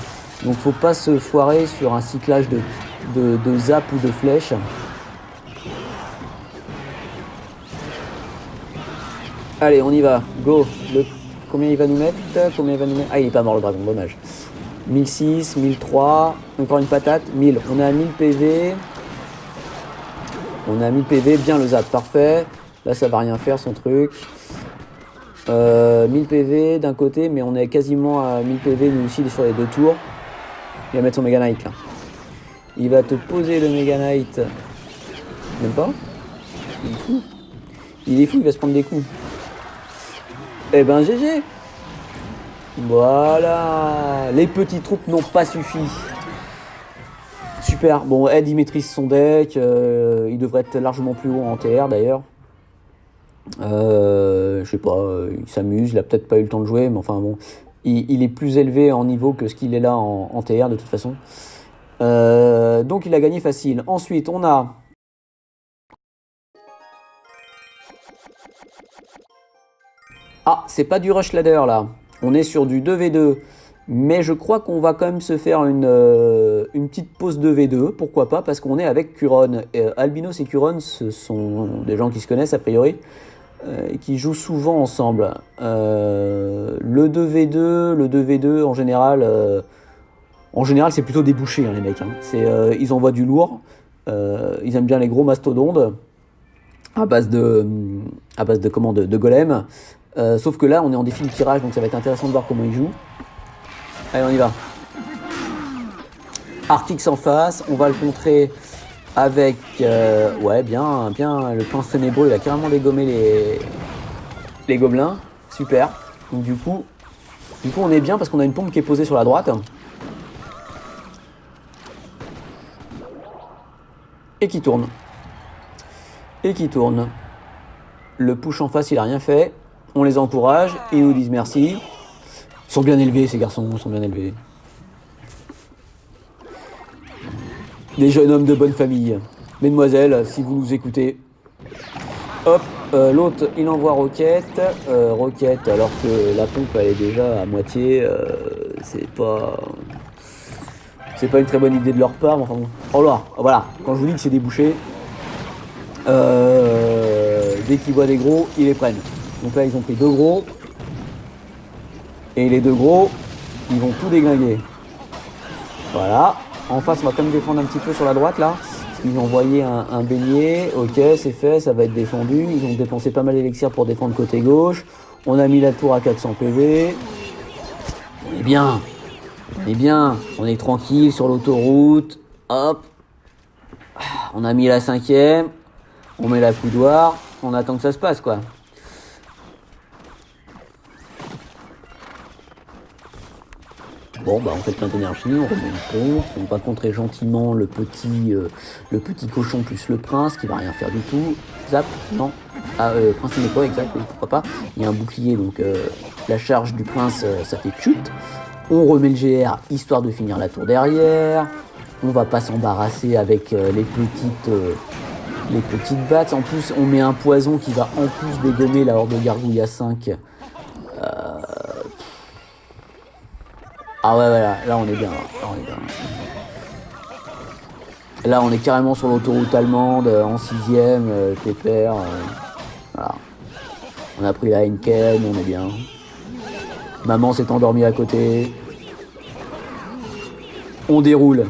Donc, faut pas se foirer sur un cyclage de zap ou de flèche. Allez, on y va, go. Combien il va nous mettre? Ah, il est pas mort le dragon, dommage. 1006, 1003, encore une patate, 1000. On est à 1000 PV. On est à 1000 PV, bien le zap, parfait. Là, ça va rien faire son truc. 1000 PV d'un côté, mais on est quasiment à 1000 PV nous aussi sur les deux tours. Il va mettre son Mega Knight là. Il va te poser le Mega Knight. Même pas. Il est fou. Il est fou, il va se prendre des coups. Eh ben GG. Voilà. Les petites troupes n'ont pas suffi. Super. Bon, Ed, il maîtrise son deck. Il devrait être largement plus haut en TR d'ailleurs. Je sais pas, il s'amuse. Il a peut-être pas eu le temps de jouer, mais enfin bon. Il est plus élevé en niveau que ce qu'il est là en TR de toute façon. Donc il a gagné facile. Ensuite, on a... Ah, c'est pas du Rush Ladder là. On est sur du 2v2. Mais je crois qu'on va quand même se faire une petite pause 2v2. Pourquoi pas? Parce qu'on est avec Curon. Albinos et Curon, ce sont des gens qui se connaissent a priori. Et qui jouent souvent ensemble. Le 2v2 en général, c'est plutôt des bouchers, hein, les mecs. Hein. Ils envoient du lourd. Ils aiment bien les gros mastodontes à base de golem. Sauf que là, on est en défi de tirage, donc ça va être intéressant de voir comment ils jouent. Allez, on y va. Artix en face, on va le contrer avec... ouais, bien, le prince ténébreux, il a carrément dégommé les gobelins. Super. Donc du coup, on est bien parce qu'on a une pompe qui est posée sur la droite. Et qui tourne. Le push en face, il a rien fait. On les encourage, ils nous disent merci. Ils sont bien élevés, ces garçons, ils sont bien élevés. Des jeunes hommes de bonne famille. Mesdemoiselles, si vous nous écoutez. Hop, l'autre, il envoie Roquette. Roquette, alors que la pompe, elle est déjà à moitié. C'est pas une très bonne idée de leur part. Enfin bon. Oh là, voilà, quand je vous dis que c'est des bouchers, dès qu'ils voient des gros, ils les prennent. Donc là, ils ont pris 2 gros. Et les 2 gros, ils vont tout déglinguer. Voilà. En face, on va quand même défendre un petit peu sur la droite, là. Parce qu'ils ont envoyé un bélier. Ok, c'est fait, ça va être défendu. Ils ont dépensé pas mal d'élixir pour défendre côté gauche. On a mis la tour à 400 PV. On est bien. On est tranquille sur l'autoroute. Hop. On a mis la 5e. On met la coudoir. On attend que ça se passe, quoi. Bon, bah on fait plein d'énergie, on remet une pompe, on va contrer gentiment le petit cochon plus le prince qui va rien faire du tout. Zap, non. Ah, prince n'est pas exact, oui, pourquoi pas. Il y a un bouclier, donc la charge du prince, ça fait chute. On remet le GR, histoire de finir la tour derrière. On va pas s'embarrasser avec les petites battes. En plus, on met un poison qui va en plus dégommer la horde de gargouille à 5. Ah ouais, voilà, là on est bien. Là on est carrément sur l'autoroute allemande, en 6ème, pépère. Voilà. On a pris la Heineken, on est bien. Maman s'est endormie à côté. On déroule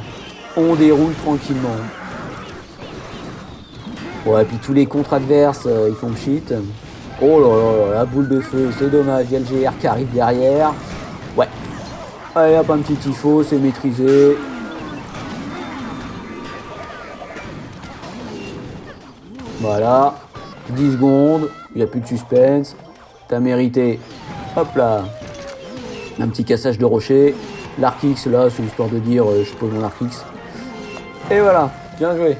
tranquillement. Ouais, et puis tous les contre adverses, ils font le shit. Oh là là, la boule de feu, c'est dommage, il y a le GR qui arrive derrière. Ouais. Allez hop, un petit tifo, c'est maîtrisé. Voilà. 10 secondes, il n'y a plus de suspense. T'as mérité. Hop là. Un petit cassage de rocher. L'Arkix, là, c'est l'histoire de dire je pose mon Arkix. Et voilà, bien joué.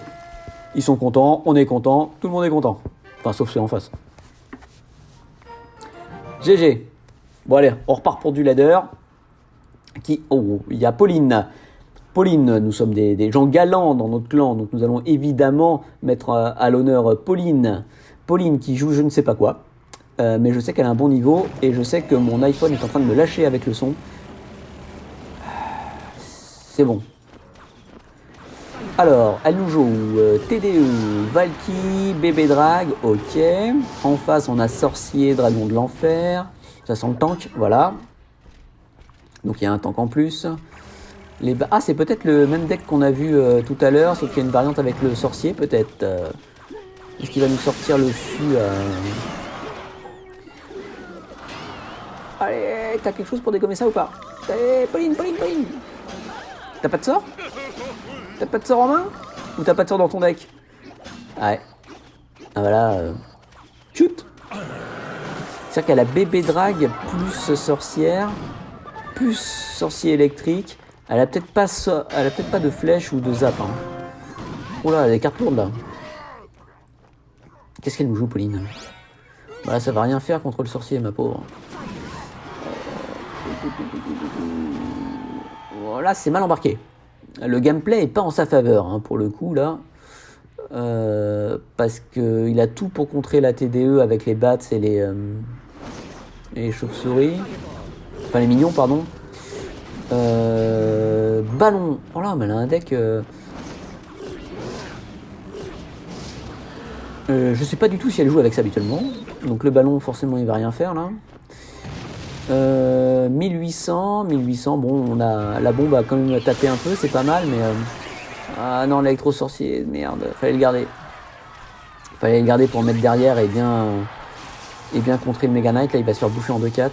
Ils sont contents, on est content, tout le monde est content. Enfin, sauf ceux en face. GG. Bon allez, on repart pour du ladder. Oh, il y a Pauline. Pauline, nous sommes des gens galants dans notre clan, donc nous allons évidemment mettre à l'honneur Pauline. Pauline qui joue je ne sais pas quoi, mais je sais qu'elle a un bon niveau, et je sais que mon iPhone est en train de me lâcher avec le son. C'est bon. Alors, elle nous joue TDE, Valky, Bébé Drag, ok. En face, on a Sorcier, Dragon de l'Enfer. Ça sent le tank, voilà. Donc il y a un tank en plus. Ah, c'est peut-être le même deck qu'on a vu tout à l'heure, sauf qu'il y a une variante avec le sorcier, peut-être. Est-ce qu'il va nous sortir le fût Allez, t'as quelque chose pour dégommer ça ou pas? Allez, Pauline. T'as pas de sort? T'as pas de sort en main? Ou t'as pas de sort dans ton deck? Ouais. Ah voilà. Shoot. C'est-à-dire qu'elle a bébé drague plus sorcière, plus sorcier électrique. Elle a peut-être pas, pas de flèche ou de zap. Hein. Oh là, elle a des cartes lourdes là. Qu'est-ce qu'elle nous joue, Pauline? Bah, ça va rien faire contre le sorcier, ma pauvre. Voilà, c'est mal embarqué. Le gameplay est pas en sa faveur, hein, pour le coup, là. Parce qu'il a tout pour contrer la TDE avec les bats et les chauves-souris. Enfin, les mignons, pardon. Ballon. Oh là, mais elle a un deck... je sais pas du tout si elle joue avec ça habituellement. Donc le ballon, forcément, il va rien faire, là. 1800, bon, on a la bombe a quand même tapé un peu, c'est pas mal, mais ah non, l'électro-sorcier, merde, fallait le garder. Fallait le garder pour le mettre derrière et bien contrer le Mega Knight. Là, il va se faire bouffer en 2-4.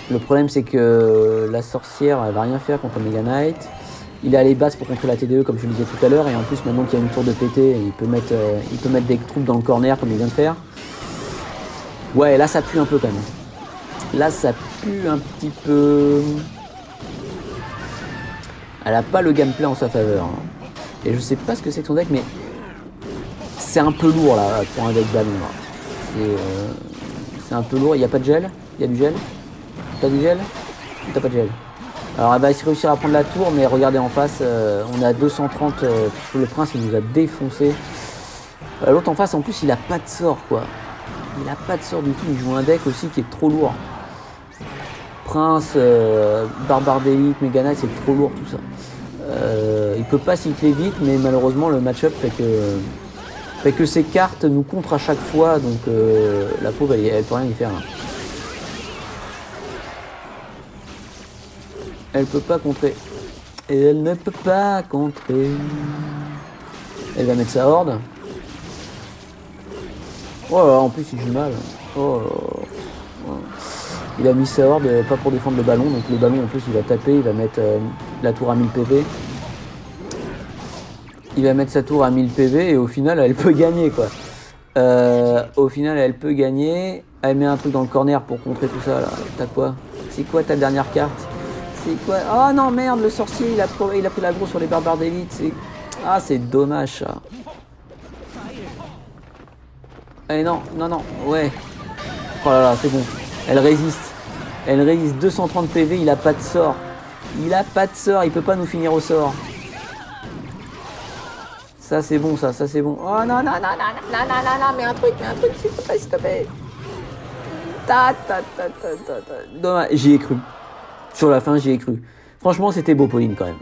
Le problème, c'est que la sorcière, elle va rien faire contre le Mega Knight. Il a les bases pour contrer la TDE, comme je le disais tout à l'heure, et en plus, maintenant qu'il y a une tour de PT, il peut mettre des troupes dans le corner, comme il vient de faire. Ouais, là, ça pue un peu quand même. Là, ça pue un petit peu. Elle a pas le gameplay en sa faveur. Hein. Et je sais pas ce que c'est que son deck, mais c'est un peu lourd là pour un deck ballon. C'est un peu lourd. Il n'y a pas de gel? Il y a du gel? T'as du gel? Ou t'as pas de gel? Alors elle va réussir à prendre la tour, mais regardez en face, on est à 230. Le prince, il nous a défoncé. L'autre en face, en plus, il a pas de sort quoi. Il a pas de sort du tout. Il joue un deck aussi qui est trop lourd. Prince, Barbare d'élite, Mega Knight, c'est trop lourd tout ça. Il peut pas cycler vite, mais malheureusement le match-up fait que ses cartes nous contre à chaque fois, donc la pauvre elle peut rien y faire. Là. Elle peut pas contrer. Et elle ne peut pas contrer. Elle va mettre sa horde. Oh là là, en plus il joue mal. Oh là là. Il a mis sa horde pas pour défendre le ballon, donc le ballon en plus il va taper, il va mettre la tour à 1000 PV. Il va mettre sa tour à 1000 PV et au final elle peut gagner quoi. Au final elle peut gagner. Elle met un truc dans le corner pour contrer tout ça là. T'as quoi? C'est quoi ta dernière carte? C'est quoi? Oh non merde, le sorcier il a pris l'aggro sur les barbares d'élite. Ah c'est dommage ça. Allez non, ouais. Oh là là, c'est bon. Elle résiste. Elle résiste 230 PV, il a pas de sort. Il peut pas nous finir au sort. Ça c'est bon, ça c'est bon. Oh non, mais un truc, s'il te plaît. Dommage, j'y ai cru. Sur la fin, j'y ai cru. Franchement, c'était beau, Pauline, quand même.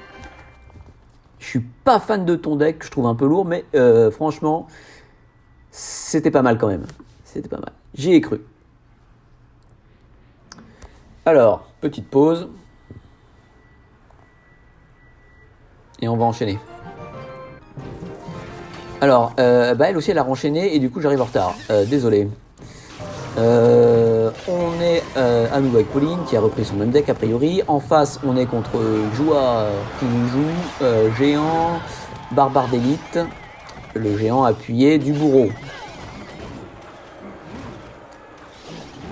Je suis pas fan de ton deck, je trouve un peu lourd, mais franchement, c'était pas mal quand même. C'était pas mal. J'y ai cru. Alors, petite pause. Et on va enchaîner. Alors, elle aussi, elle a enchaîné et du coup, j'arrive en retard. Désolé. On est à nouveau avec Pauline qui a repris son même deck a priori. En face, on est contre Joua qui nous joue géant, barbare d'élite. Le géant appuyé du bourreau.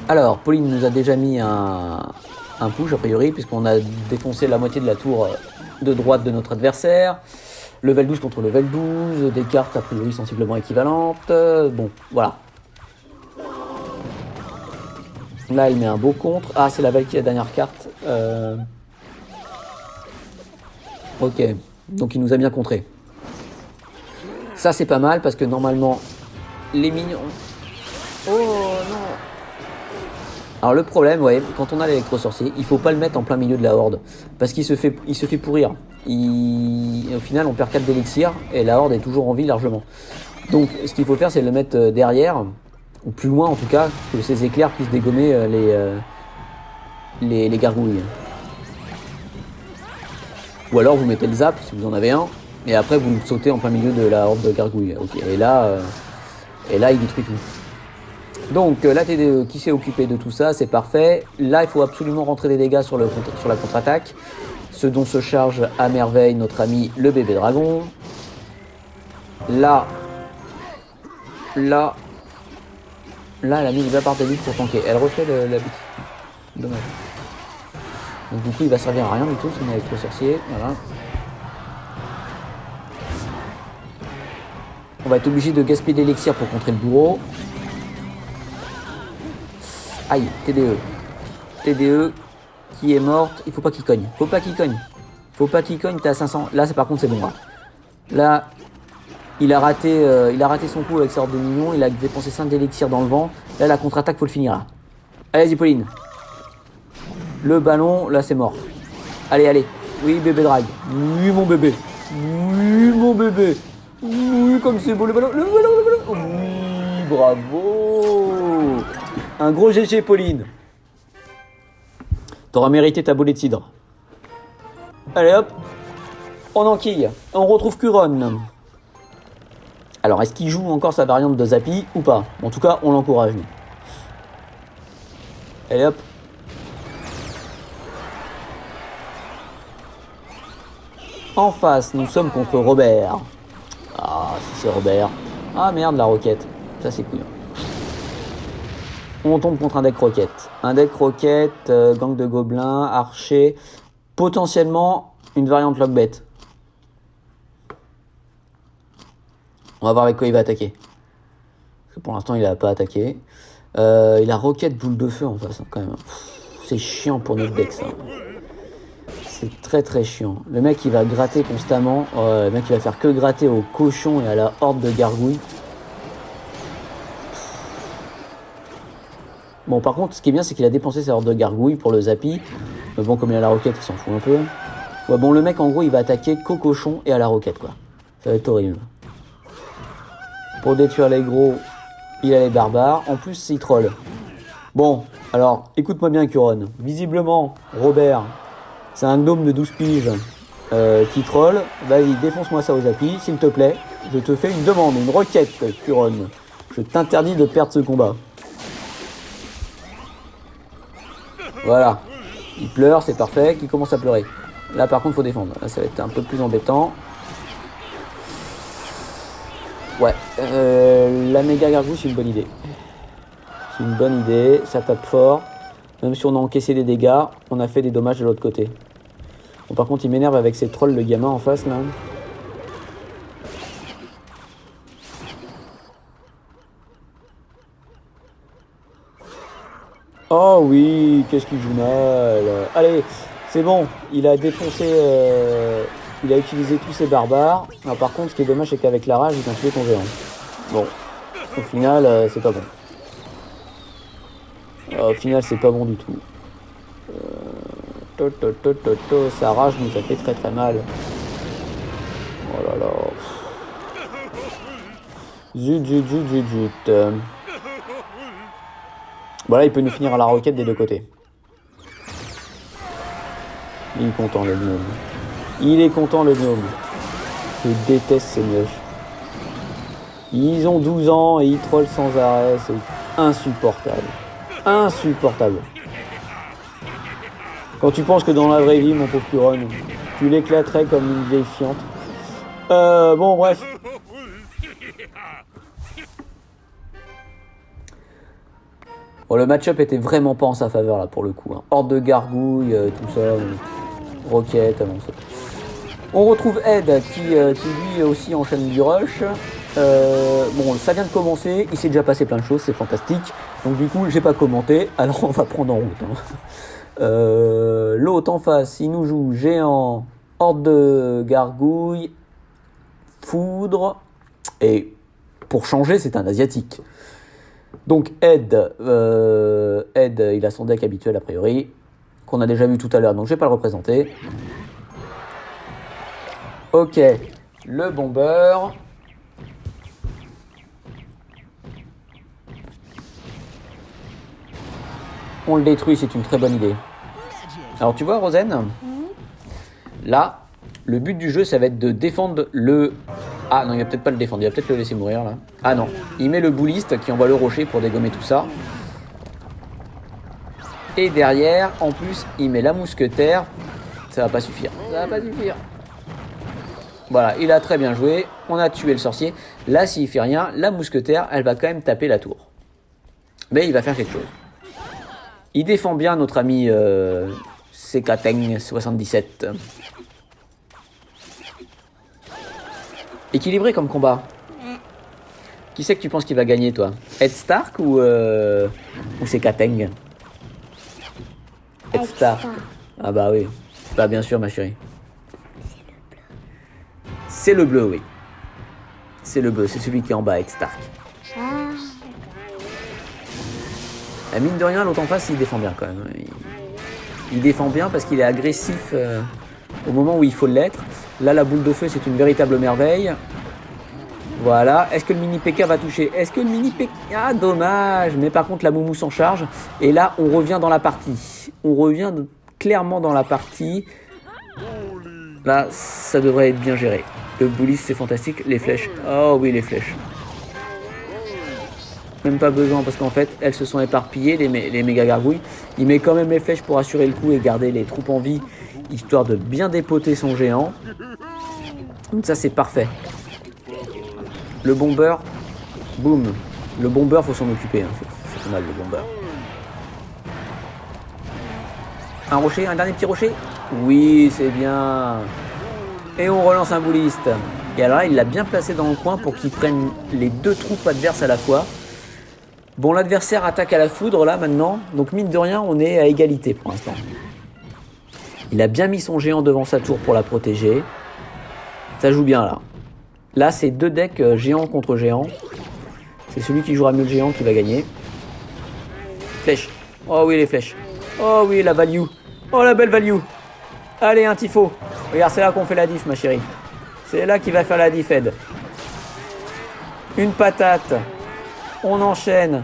Alors, Pauline nous a déjà mis un push a priori, puisqu'on a défoncé la moitié de la tour de droite de notre adversaire. Level 12 contre level 12, des cartes a priori sensiblement équivalentes. Bon, voilà. Là, il met un beau contre. Ah, c'est la Valkyrie, la dernière carte. Ok, donc il nous a bien contré. Ça, c'est pas mal, parce que normalement, les minions... Oh non. Alors le problème, ouais, quand on a l'électro-sorcier, il faut pas le mettre en plein milieu de la horde. Parce qu'il se fait pourrir. Au final, on perd 4 d'élixir et la horde est toujours en vie largement. Donc ce qu'il faut faire, c'est le mettre derrière, ou plus loin en tout cas, que ces éclairs puissent dégommer les gargouilles. Ou alors vous mettez le zap, si vous en avez un, et après vous le sautez en plein milieu de la horde de gargouilles. Okay. Et là, il détruit tout. Donc la TDE qui s'est occupée de tout ça, c'est parfait. Là, il faut absolument rentrer des dégâts sur la contre-attaque. Ce dont se charge à merveille notre ami le bébé dragon. Là, elle a mis les barres de pour tanker. Elle refait la bêtise. Dommage. Donc du coup, il va servir à rien du tout, si on est avec le sorcier. Voilà. On va être obligé de gaspiller d'élixir pour contrer le bourreau. Aïe, TDE. TDE qui est morte. Il faut pas qu'il cogne. Faut pas qu'il cogne. Faut pas qu'il cogne, t'es à 500. Là, par contre, c'est bon. Là, il a raté son coup avec sa horde de minions. Il a dépensé 5 d'élixir dans le vent. Là, la contre-attaque, faut le finir. Là. Allez-y, Pauline. Le ballon, là, c'est mort. Allez, allez. Oui, bébé drague. Oui, mon bébé. Oui, mon bébé. Oui, comme c'est beau le ballon. Le ballon. Oui, bravo. Un gros GG, Pauline. T'auras mérité ta bolée de cidre. Allez, hop. On enquille. On retrouve Curon. Alors, est-ce qu'il joue encore sa variante de Zappy ou pas? En tout cas, on l'encourage, lui. Allez, hop. En face, nous sommes contre Robert. Ah, si c'est Robert. Ah merde, la roquette. Ça, c'est couillon. On tombe contre un deck roquette. Un deck roquette, gang de gobelins, archer. Potentiellement, une variante lockbet. On va voir avec quoi il va attaquer. Parce que pour l'instant, il n'a pas attaqué. Il a roquette boule de feu en face, hein, quand même. C'est chiant pour notre deck, ça. C'est très très chiant. Le mec il va gratter constamment. Le mec il va faire que gratter aux cochons et à la horde de gargouilles. Bon, par contre, ce qui est bien, c'est qu'il a dépensé sa horde de gargouilles pour le Zappy. Mais bon, comme il a la roquette, il s'en fout un peu. Ouais, bon, le mec en gros il va attaquer qu'aux cochons et à la roquette, quoi. Ça va être horrible. Pour détruire les gros, il a les barbares. En plus, il troll. Bon, alors, écoute-moi bien, Curon. Visiblement, Robert. C'est un gnome de 12 piges qui troll. Vas-y, défonce-moi ça aux Zappy, s'il te plaît. Je te fais une demande, une requête, Curon. Je t'interdis de perdre ce combat. Voilà. Il pleure, c'est parfait. Il commence à pleurer. Là, par contre, il faut défendre. Là, ça va être un peu plus embêtant. Ouais. La méga gargouille, c'est une bonne idée. C'est une bonne idée. Ça tape fort. Même si on a encaissé des dégâts, on a fait des dommages de l'autre côté. Bon, par contre, il m'énerve avec ses trolls, le gamin en face, là. Oh oui, qu'est-ce qu'il joue mal. Allez, c'est bon. Il a défoncé... il a utilisé tous ses barbares. Alors, par contre, ce qui est dommage, c'est qu'avec la rage, ils ont tué ton géant. Bon, au final, c'est pas bon. Au final, c'est pas bon du tout. Sa rage nous a fait très très mal. Oh là là. Zut. Voilà, il peut nous finir à la roquette des deux côtés. Il est content le gnome. Il est content le gnome. Je déteste ces mioches. Ils ont 12 ans et ils trollent sans arrêt. C'est insupportable. Insupportable. Quand tu penses que dans la vraie vie, mon pauvre Curon, tu l'éclaterais comme une vieille fiente. Bon, bref. Bon, le match-up était vraiment pas en sa faveur, là, pour le coup. Hein. Horde de gargouilles, tout ça. Roquette, avant ça. On retrouve Ed, qui lui aussi enchaîne du rush. Bon, ça vient de commencer. Il s'est déjà passé plein de choses, c'est fantastique. Donc, du coup, j'ai pas commenté. Alors, on va prendre en route. Hein. L'autre en face, il nous joue géant, horde de gargouilles, foudre, et pour changer, c'est un asiatique. Donc Ed, il a son deck habituel a priori, qu'on a déjà vu tout à l'heure, donc je vais pas le représenter. Ok, le bomber. On le détruit, c'est une très bonne idée. Alors tu vois, Rosen, là, le but du jeu, ça va être de défendre le... Ah non, il va peut-être pas le défendre, il va peut-être le laisser mourir, là. Ah non, il met le bouliste qui envoie le rocher pour dégommer tout ça. Et derrière, en plus, il met la mousquetaire Ça va pas suffire. Ça va pas suffire. Voilà, il a très bien joué. On a tué le sorcier. Là, s'il fait rien, la mousquetaire, elle va quand même taper la tour. Mais il va faire quelque chose. Il défend bien notre ami Sekateng 77. Équilibré comme combat. Qui c'est que tu penses qu'il va gagner, toi? Ed Stark ou Sekateng? Ed Stark. Ah bah oui. Bah bien sûr, ma chérie. C'est le bleu, oui. C'est le bleu, c'est celui qui est en bas, Ed Stark. La mine de rien, l'autre en face, il défend bien quand même. Il défend bien parce qu'il est agressif au moment où il faut l'être. Là, la boule de feu, c'est une véritable merveille. Voilà. Est-ce que le mini PK va toucher? Est-ce que le mini PK... Ah, dommage. Mais par contre, la Moumou s'en charge. Et là, on revient dans la partie. On revient clairement dans la partie. Là, ça devrait être bien géré. Le bully, c'est fantastique. Les flèches. Oh oui, les flèches. Même pas besoin parce qu'en fait, elles se sont éparpillées, les méga gargouilles. Il met quand même les flèches pour assurer le coup et garder les troupes en vie, histoire de bien dépoter son géant. Donc ça, c'est parfait. Le bomber, boum. Le bomber, faut s'en occuper. Hein. C'est pas mal, le bomber. Un rocher, un dernier petit rocher. Oui, c'est bien. Et on relance un bouliste. Et alors là, il l'a bien placé dans le coin pour qu'il prenne les deux troupes adverses à la fois. Bon, l'adversaire attaque à la foudre là maintenant. Donc mine de rien, on est à égalité pour l'instant. Il a bien mis son géant devant sa tour pour la protéger. Ça joue bien là. Là, c'est deux decks géant contre géant. C'est celui qui jouera mieux le géant qui va gagner. Flèche. Oh oui, les flèches. Oh oui, la value. Oh, la belle value. Allez, un tifo. Regarde, c'est là qu'on fait la diff, ma chérie. C'est là qu'il va faire la diff, Ed. Une patate. On enchaîne.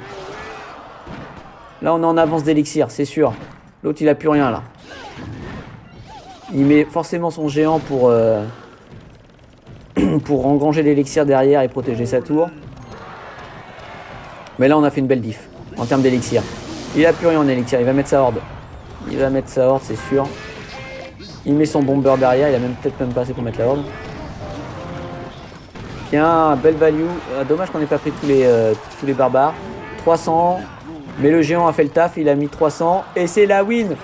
Là, on est en avance d'élixir, c'est sûr. L'autre, il a plus rien, là. Il met forcément son géant pour engranger l'élixir derrière et protéger sa tour. Mais là, on a fait une belle diff en termes d'élixir. Il a plus rien en élixir, il va mettre sa horde. Il va mettre sa horde, c'est sûr. Il met son bomber derrière, il a peut-être même pas assez pour mettre la horde. Tiens, belle value. Dommage qu'on n'ait pas pris tous les barbares. 300. Mais le géant a fait le taf, il a mis 300. Et c'est la win.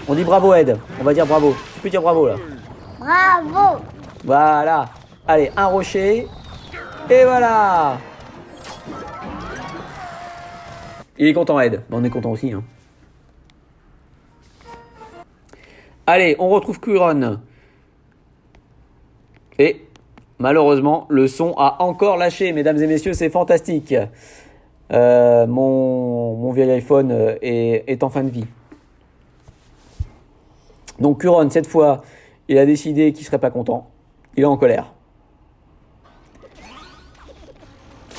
On dit bravo, Ed. On va dire bravo. Tu peux dire bravo, là. Bravo. Voilà. Allez, un rocher. Et voilà. Il est content, Ed. On est content aussi. Hein. Allez, on retrouve Kuron. Et malheureusement, le son a encore lâché, mesdames et messieurs, c'est fantastique. Mon vieil iPhone est en fin de vie. Donc Kuron, cette fois, il a décidé qu'il serait pas content. Il est en colère.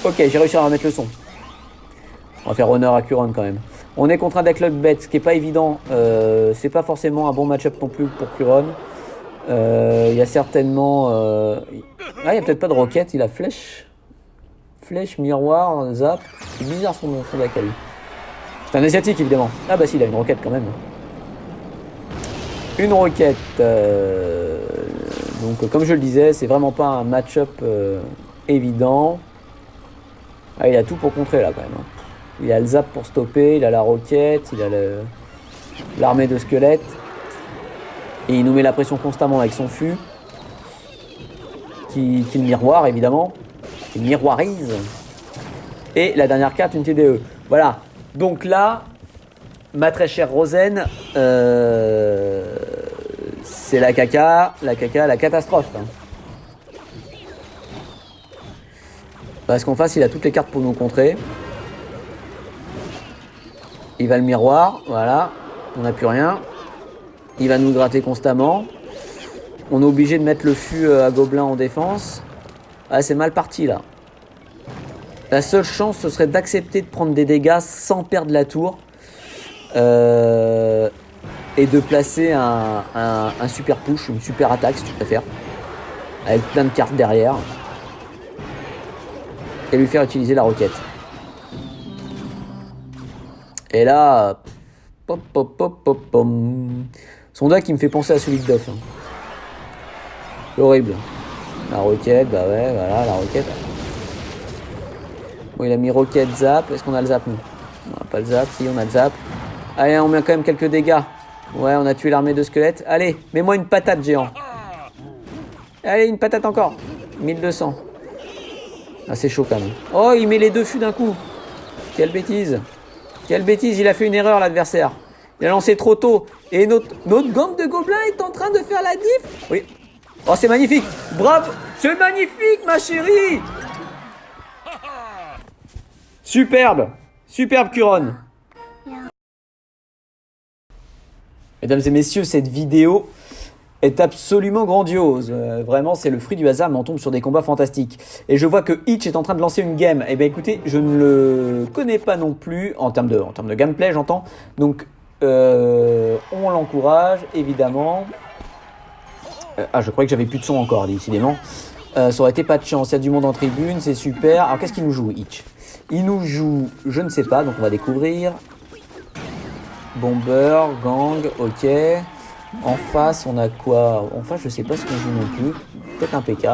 Ok, j'ai réussi à remettre le son. On va faire honneur à Kuron quand même. On est contre un deck Lockbet, ce qui est pas évident. C'est pas forcément un bon match-up non plus pour Kuron. Il y a certainement... Ah, il n'y a peut-être pas de roquette, il a flèche. Flèche, miroir, zap. C'est bizarre son deck à lui. C'est un asiatique évidemment. Ah bah si, il a une roquette quand même. Une roquette. Donc comme je le disais, c'est vraiment pas un match-up évident. Ah, il a tout pour contrer là quand même. Il a le zap pour stopper, il a la roquette, il a l'armée de squelettes. Et il nous met la pression constamment avec son fût. Qui le miroir évidemment. Qui miroirise. Et la dernière carte, une TDE. Voilà. Donc là, ma très chère Rosen, c'est la caca, la catastrophe. Parce qu'en face, il a toutes les cartes pour nous contrer. Il va le miroir, voilà. On n'a plus rien. Il va nous gratter constamment. On est obligé de mettre le fût à gobelin en défense. Ah, c'est mal parti là. La seule chance, ce serait d'accepter de prendre des dégâts sans perdre la tour. Et de placer un super push, une super attaque si tu préfères. Avec plein de cartes derrière. Et lui faire utiliser la roquette. Et là... Son deck, il me fait penser à celui de Duff. Hein. C'est horrible. La roquette, bah ouais, voilà, la roquette. Bon, il a mis roquette, zap. Est-ce qu'on a le zap, nous? On n'a pas le zap, si, on a le zap. Allez, on met quand même quelques dégâts. Ouais, on a tué l'armée de squelettes. Allez, mets-moi une patate, géant. Allez, une patate encore. 1200. Ah, c'est chaud quand même. Oh, il met les deux fûts d'un coup. Quelle bêtise. Quelle bêtise, il a fait une erreur, l'adversaire. Il a lancé trop tôt. Et notre gang de gobelins est en train de faire la diff. Oui. Oh, c'est magnifique. Bravo. C'est magnifique, ma chérie. Superbe. Superbe, Curon. Mesdames et messieurs, cette vidéo est absolument grandiose. Vraiment, c'est le fruit du hasard, mais on tombe sur des combats fantastiques. Et je vois que Hitch est en train de lancer une game. Eh bien, écoutez, je ne le connais pas non plus, en termes de gameplay, j'entends. Donc, on l'encourage, évidemment. Ah, je croyais que j'avais plus de son encore, décidément. Ça aurait été pas de chance. Il y a du monde en tribune, c'est super. Alors, qu'est-ce qu'il nous joue, Hitch? Il nous joue, je ne sais pas, donc on va découvrir. Bomber, gang, ok. En face, on a quoi? En face, je sais pas ce qu'on joue non plus. Peut-être un PK.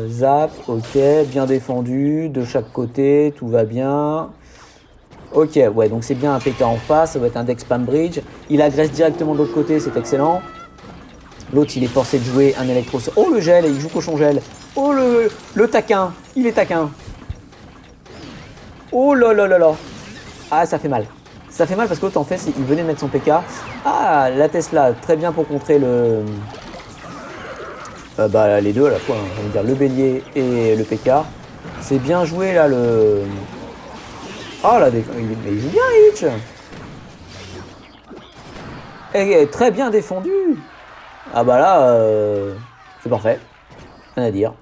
Zap, ok. Bien défendu, de chaque côté, tout va bien. Ok, ouais, donc c'est bien un PK en face. Ça va être un deck spam bridge. Il agresse directement de l'autre côté, c'est excellent. L'autre, il est forcé de jouer un électro. Oh, le gel, il joue cochon gel. Oh, le taquin, il est taquin. Oh là là là là. Ah, ça fait mal. Ça fait mal parce que l'autre, en fait, il venait de mettre son PK. Ah, la Tesla, très bien pour contrer le... les deux à la fois, hein. On va dire le bélier et le PK. C'est bien joué, là, le... Ah, là, il joue bien, Hitch. Et très bien défendu. Ah bah là, c'est parfait. Rien à dire.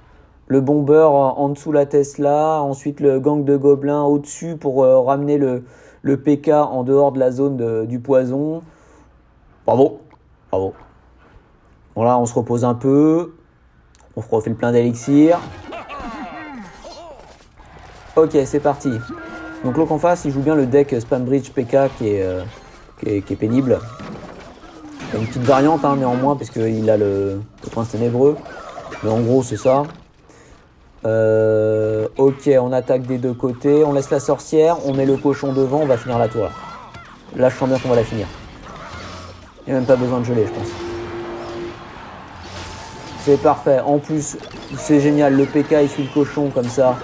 Le bomber en dessous la Tesla, ensuite le gang de gobelins au-dessus pour ramener le PK en dehors de la zone du poison. Bravo, bravo. Bon là, on se repose un peu. On refait le plein d'élixir. Ok, c'est parti. Donc l'autre en face, il joue bien le deck Spam Bridge PK qui est pénible. Il y a une petite variante hein, néanmoins, parce qu'il a le prince ténébreux. Mais en gros, c'est ça. Ok, on attaque des deux côtés. On laisse la sorcière, on met le cochon devant, on va finir la tour. Là, je sens bien qu'on va la finir. Il n'y a même pas besoin de geler, je pense. C'est parfait. En plus, c'est génial. Le PK, il suit le cochon comme ça.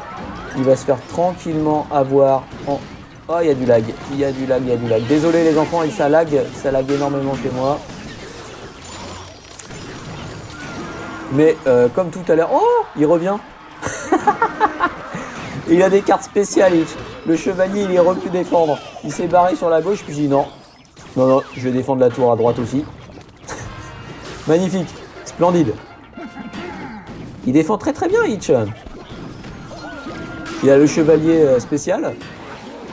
Il va se faire tranquillement avoir en... Oh, il y a du lag. Il y a du lag, il y a du lag. Désolé les enfants, ça lag énormément chez moi. Mais comme tout à l'heure... Oh, il revient. Il a des cartes spéciales. Le chevalier, il est repu défendre. Il s'est barré sur la gauche, puis je dis non. Non, je vais défendre la tour à droite aussi. Magnifique. Splendide. Il défend très très bien, Hitch. Il a le chevalier spécial.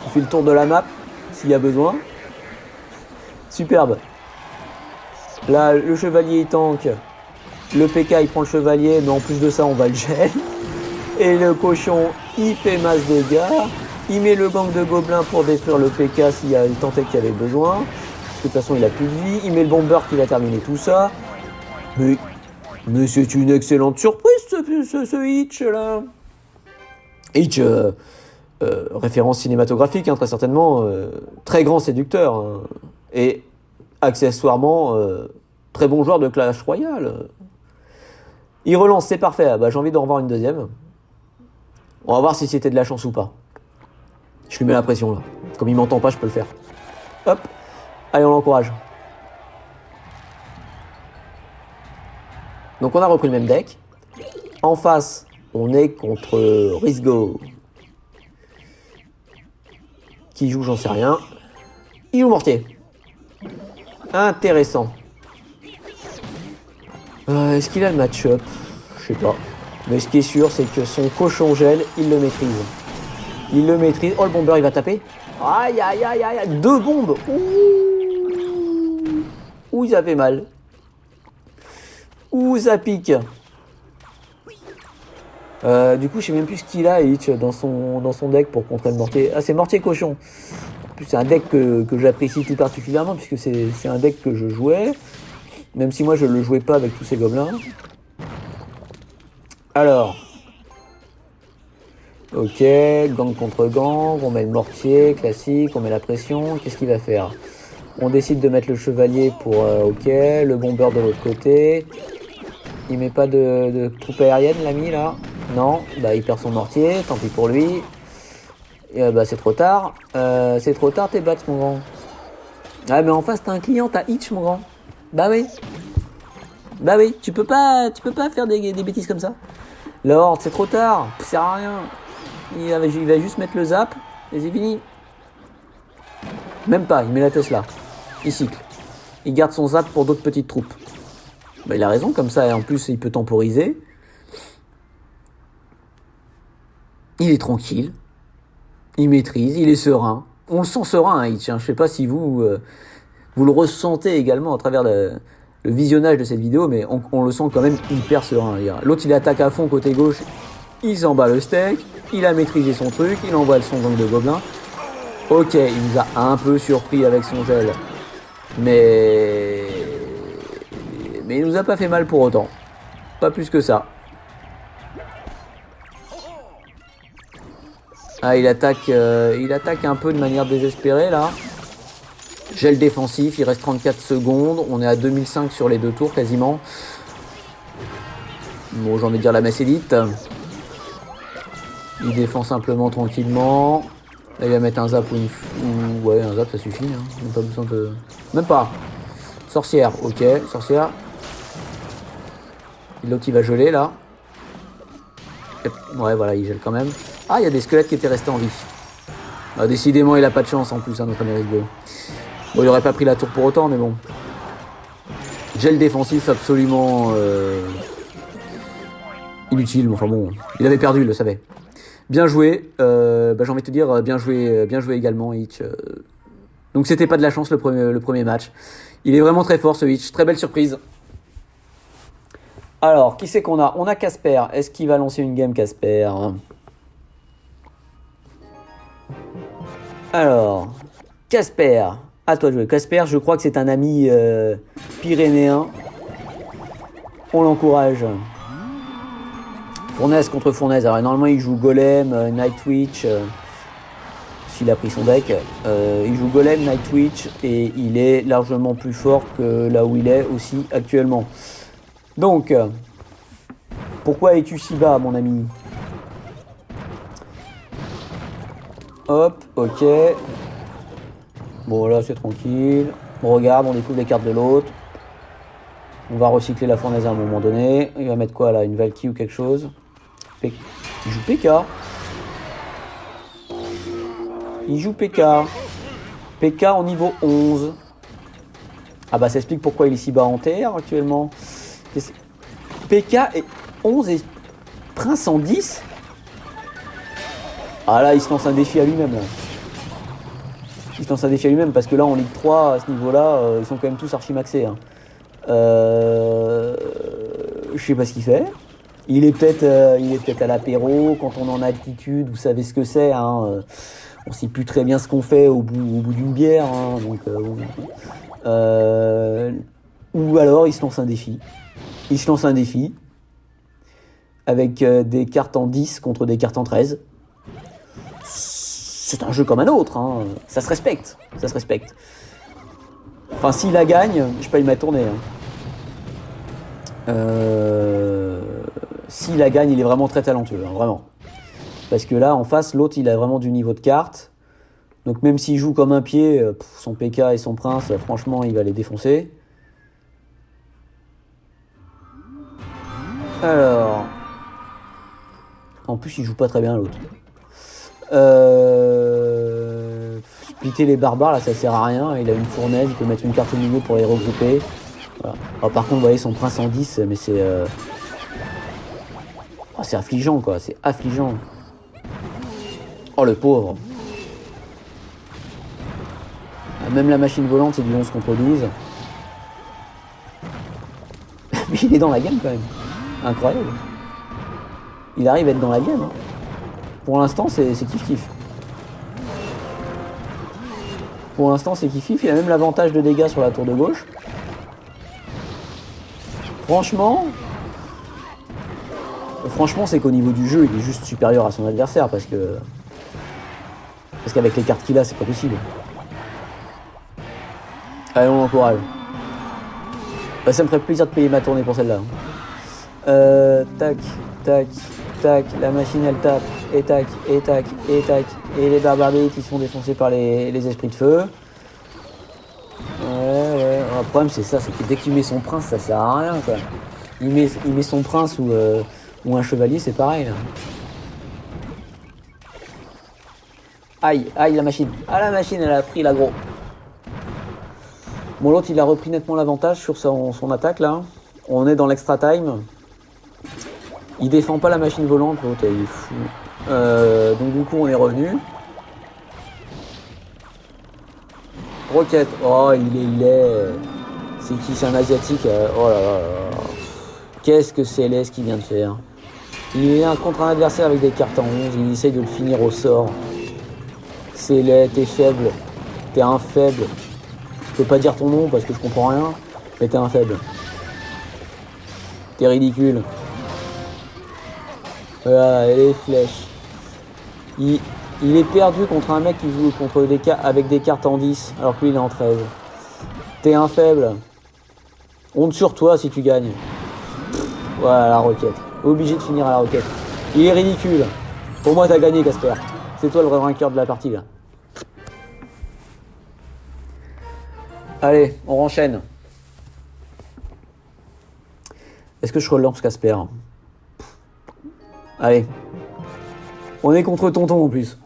Qui fait le tour de la map, s'il y a besoin. Superbe. Là, le chevalier, il tank. Le PK, il prend le chevalier, mais en plus de ça, on va le gel. Et le cochon, il fait masse de dégâts. Il met le gang de gobelins pour détruire le PK s'il tentait qu'il y avait besoin. Parce que de toute façon, il a plus de vie. Il met le bomber qui va terminer tout ça. Mais c'est une excellente surprise, ce Hitch, là. Hitch, référence cinématographique, hein, très certainement. Très grand séducteur. Hein, et accessoirement, très bon joueur de Clash Royale. Il relance, c'est parfait. Ah bah, j'ai envie d'en revoir une deuxième. On va voir si c'était de la chance ou pas. Je lui mets la pression là. Comme il m'entend pas, je peux le faire. Hop. Allez, on l'encourage. Donc on a repris le même deck. En face, on est contre Risgo. Qui joue, j'en sais rien. Il joue mortier. Intéressant. Est-ce qu'il a le match-up? Je sais pas. Mais ce qui est sûr, c'est que son cochon gel, il le maîtrise. Il le maîtrise. Oh, le bomber, il va taper. Aïe, aïe, aïe, aïe. 2 bombes. Ouh, ça fait mal. Ouh, ça pique. Du coup, je sais même plus ce qu'il a, Hitch, dans son deck pour contrer le mortier. Ah, c'est mortier cochon. c'est un deck que j'apprécie tout particulièrement puisque c'est un deck que je jouais. Même si moi je le jouais pas avec tous ces gobelins. Alors. Ok, gang contre gang, on met le mortier, classique, on met la pression. Qu'est-ce qu'il va faire? On décide de mettre le chevalier pour ok, le bomber de l'autre côté. Il met pas de troupe aérienne l'ami là? Non, bah il perd son mortier, tant pis pour lui. Et, bah c'est trop tard. C'est trop tard t'es bats mon grand. Ah mais en face t'as un client, t'as Hitch mon grand. Bah oui. Bah oui, tu peux pas faire des bêtises comme ça. La horde c'est trop tard, ça sert à rien. Il va juste mettre le zap et c'est fini. Même pas, il met la Tesla. Il cycle. Il garde son zap pour d'autres petites troupes. Bah, il a raison, comme ça, et en plus, il peut temporiser. Il est tranquille. Il maîtrise, il est serein. On le sent serein, hein, Hitch. Je sais pas si vous le ressentez également à travers le visionnage de cette vidéo, mais on le sent quand même hyper serein. L'autre, il attaque à fond côté gauche. Il s'en bat le steak. Il a maîtrisé son truc. Il envoie son gang de gobelins. Ok, il nous a un peu surpris avec son gel. Mais il nous a pas fait mal pour autant. Pas plus que ça. Ah, il attaque un peu de manière désespérée là. Gel défensif, il reste 34 secondes. On est à 2005 sur les 2 tours quasiment. Bon, j'ai envie de dire la messe élite. Il défend simplement tranquillement. Là, il va mettre un zap ou ouais, un zap ça suffit. Hein. Même pas besoin de. Même pas. Sorcière, ok, sorcière. L'autre il va geler là. Ouais, voilà, il gèle quand même. Ah, il y a des squelettes qui étaient restés en vie. Ah, décidément, il a pas de chance en plus, hein, notre Amérique Bleu. Bon, il aurait pas pris la tour pour autant, mais bon. Gel défensif absolument inutile. Enfin bon, il avait perdu, il le savait. Bien joué. Bah, j'ai envie de te dire, bien joué également, Hitch. Donc c'était pas de la chance le premier match. Il est vraiment très fort ce Hitch. Très belle surprise. Alors, qui c'est qu'on a? On a Casper. Est-ce qu'il va lancer une game, Casper? Alors, Casper. À toi de jouer. Casper, je crois que c'est un ami pyrénéen. On l'encourage. Fournaise contre Fournaise. Alors, normalement, il joue Golem, Nightwitch. S'il a pris son deck. Il joue Golem, Nightwitch. Et il est largement plus fort que là où il est aussi actuellement. Donc, pourquoi es-tu si bas, mon ami? Hop, ok. Bon, là, c'est tranquille. On regarde, on découvre les cartes de l'autre. On va recycler la fournaise à un moment donné. Il va mettre quoi, là? Une Valkyrie ou quelque chose? Il joue PK. Il joue PK. PK en niveau 11. Ah bah, ça explique pourquoi il est si bas en terre, actuellement. PK est 11 et Prince en 10. Ah là, il se lance un défi à lui-même. Là. Il se lance un défi à lui-même parce que là, en Ligue 3, à ce niveau-là, ils sont quand même tous archi-maxés. Hein. Je sais pas ce qu'il fait. Il est peut-être à l'apéro, quand on est en altitude, vous savez ce que c'est. Hein. On sait plus très bien ce qu'on fait au bout d'une bière. Hein. Donc, ou alors, il se lance un défi. Il se lance un défi avec des cartes en 10 contre des cartes en 13. C'est un jeu comme un autre, hein. Ça se respecte, ça se respecte. Enfin, s'il la gagne, je paye ma tournée. Hein. S'il la gagne, il est vraiment très talentueux, hein, vraiment. Parce que là, en face, l'autre, il a vraiment du niveau de carte. Donc même s'il joue comme un pied, son PK et son Prince, franchement, il va les défoncer. Alors, en plus il joue pas très bien l'autre. Splitter les barbares là ça sert à rien. Il a une fournaise, il peut mettre une carte au milieu pour les regrouper. Voilà. Alors, par contre vous voyez son Prince en 10, mais c'est c'est affligeant quoi, c'est affligeant. Oh le pauvre. Même la machine volante c'est du 11 contre 12. Mais il est dans la game quand même. Incroyable. Il arrive à être dans la game. Hein. Pour l'instant, c'est kiff-kiff. Pour l'instant, c'est kiff. Il a même l'avantage de dégâts sur la tour de gauche. Franchement, c'est qu'au niveau du jeu, il est juste supérieur à son adversaire parce qu'avec les cartes qu'il a, c'est pas possible. Allez, on l'encourage. Bah, ça me ferait plaisir de payer ma tournée pour celle-là. Tac, tac, tac. La machine, elle tape. Et tac, et tac, et tac. Et les barbarbiers qui se font défoncer par les esprits de feu. Ouais. Le problème, c'est ça. C'est que dès qu'il met son prince, ça sert à rien, quoi. Il met son prince ou un chevalier, c'est pareil, là. Aïe, la machine. Ah, la machine, elle a pris l'aggro. Bon, l'autre, il a repris nettement l'avantage sur son attaque, là. On est dans l'extra time. Il défend pas la machine volante, l'autre, il est fou. Donc, du coup, on est revenu. Roquette. Oh, il est laid. C'est qui? C'est un asiatique. Oh là là. Qu'est-ce que c'est laid ce qu'il vient de faire. Il est contre un adversaire avec des cartes en 11. Il essaye de le finir au sort. C'est laid, t'es faible. T'es un faible. Je peux pas dire ton nom parce que je comprends rien. Mais t'es un faible. T'es ridicule. Voilà, et les flèches. Il est perdu contre un mec qui joue avec des cartes en 10, alors que lui il est en 13. T'es un faible. Honte sur toi si tu gagnes. Voilà, la roquette. Obligé de finir à la roquette. Il est ridicule. Pour moi, t'as gagné, Casper. C'est toi le vrai vainqueur de la partie, là. Allez, on enchaîne. Est-ce que je relance Casper? Allez. On est contre Tonton en plus.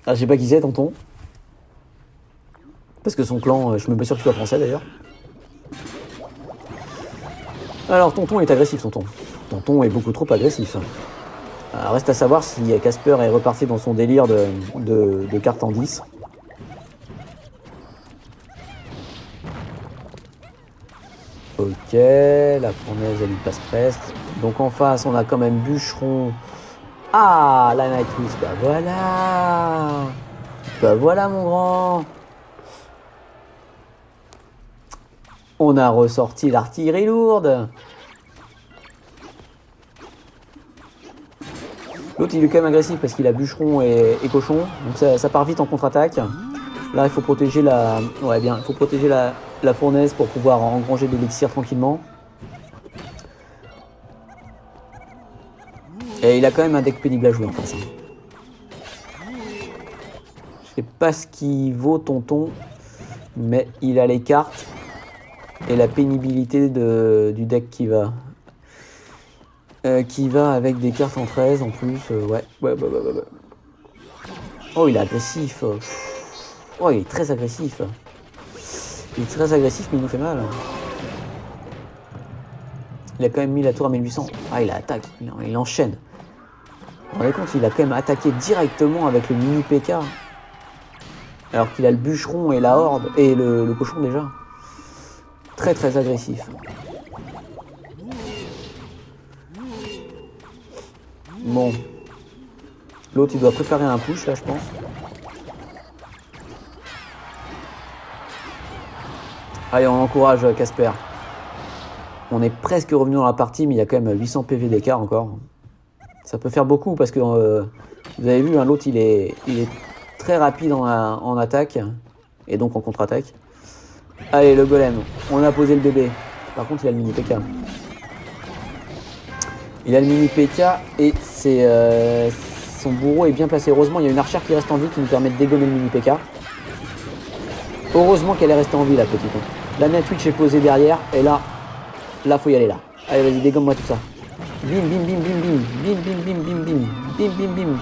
Ah, je sais pas qui c'est, Tonton. Parce que son clan, je suis même pas sûr qu'il soit français d'ailleurs. Alors, Tonton est agressif, Tonton. Tonton est beaucoup trop agressif. Alors, reste à savoir si Casper est reparti dans son délire de cartes en 10. Ok, la fournaise, elle y passe presque. Donc en face, on a quand même Bûcheron. Ah, la Night Twist, bah voilà. Bah voilà, mon grand. On a ressorti l'artillerie lourde. L'autre, il est quand même agressif parce qu'il a Bûcheron et Cochon. Donc ça part vite en contre-attaque. Là, il faut protéger la fournaise pour pouvoir engranger de l'élixir tranquillement. Et il a quand même un deck pénible à jouer en face. Je sais pas ce qu'il vaut, Tonton, mais il a les cartes et la pénibilité du deck qui va avec des cartes en 13 en plus. Ouais. Oh, il est agressif. Oh, il est très agressif. Il est très agressif, mais il nous fait mal. Il a quand même mis la tour à 1800. Ah, il attaque. Il enchaîne. Vous vous rendez compte, il a quand même attaqué directement avec le mini PK. Alors qu'il a le bûcheron et la horde. Et le cochon déjà. Très très agressif. Bon. L'autre, il doit préparer un push, là, je pense. Allez, on encourage Casper. On est presque revenu dans la partie, mais il y a quand même 800 PV d'écart encore. Ça peut faire beaucoup parce que vous avez vu, hein, l'autre il est très rapide en attaque et donc en contre-attaque. Allez, le golem, on a posé le bébé. Par contre, il a le mini PK. Il a le mini PK et son bourreau est bien placé. Heureusement, il y a une archère qui reste en vie qui nous permet de dégommer le mini PK. Heureusement qu'elle est restée en vie, la petite. La Night Twitch est posée derrière et là, faut y aller là. Allez, vas-y, dégomme-moi tout ça. Bim, bim, bim, bim, bim, bim, bim, bim, bim, bim, bim, bim, bim.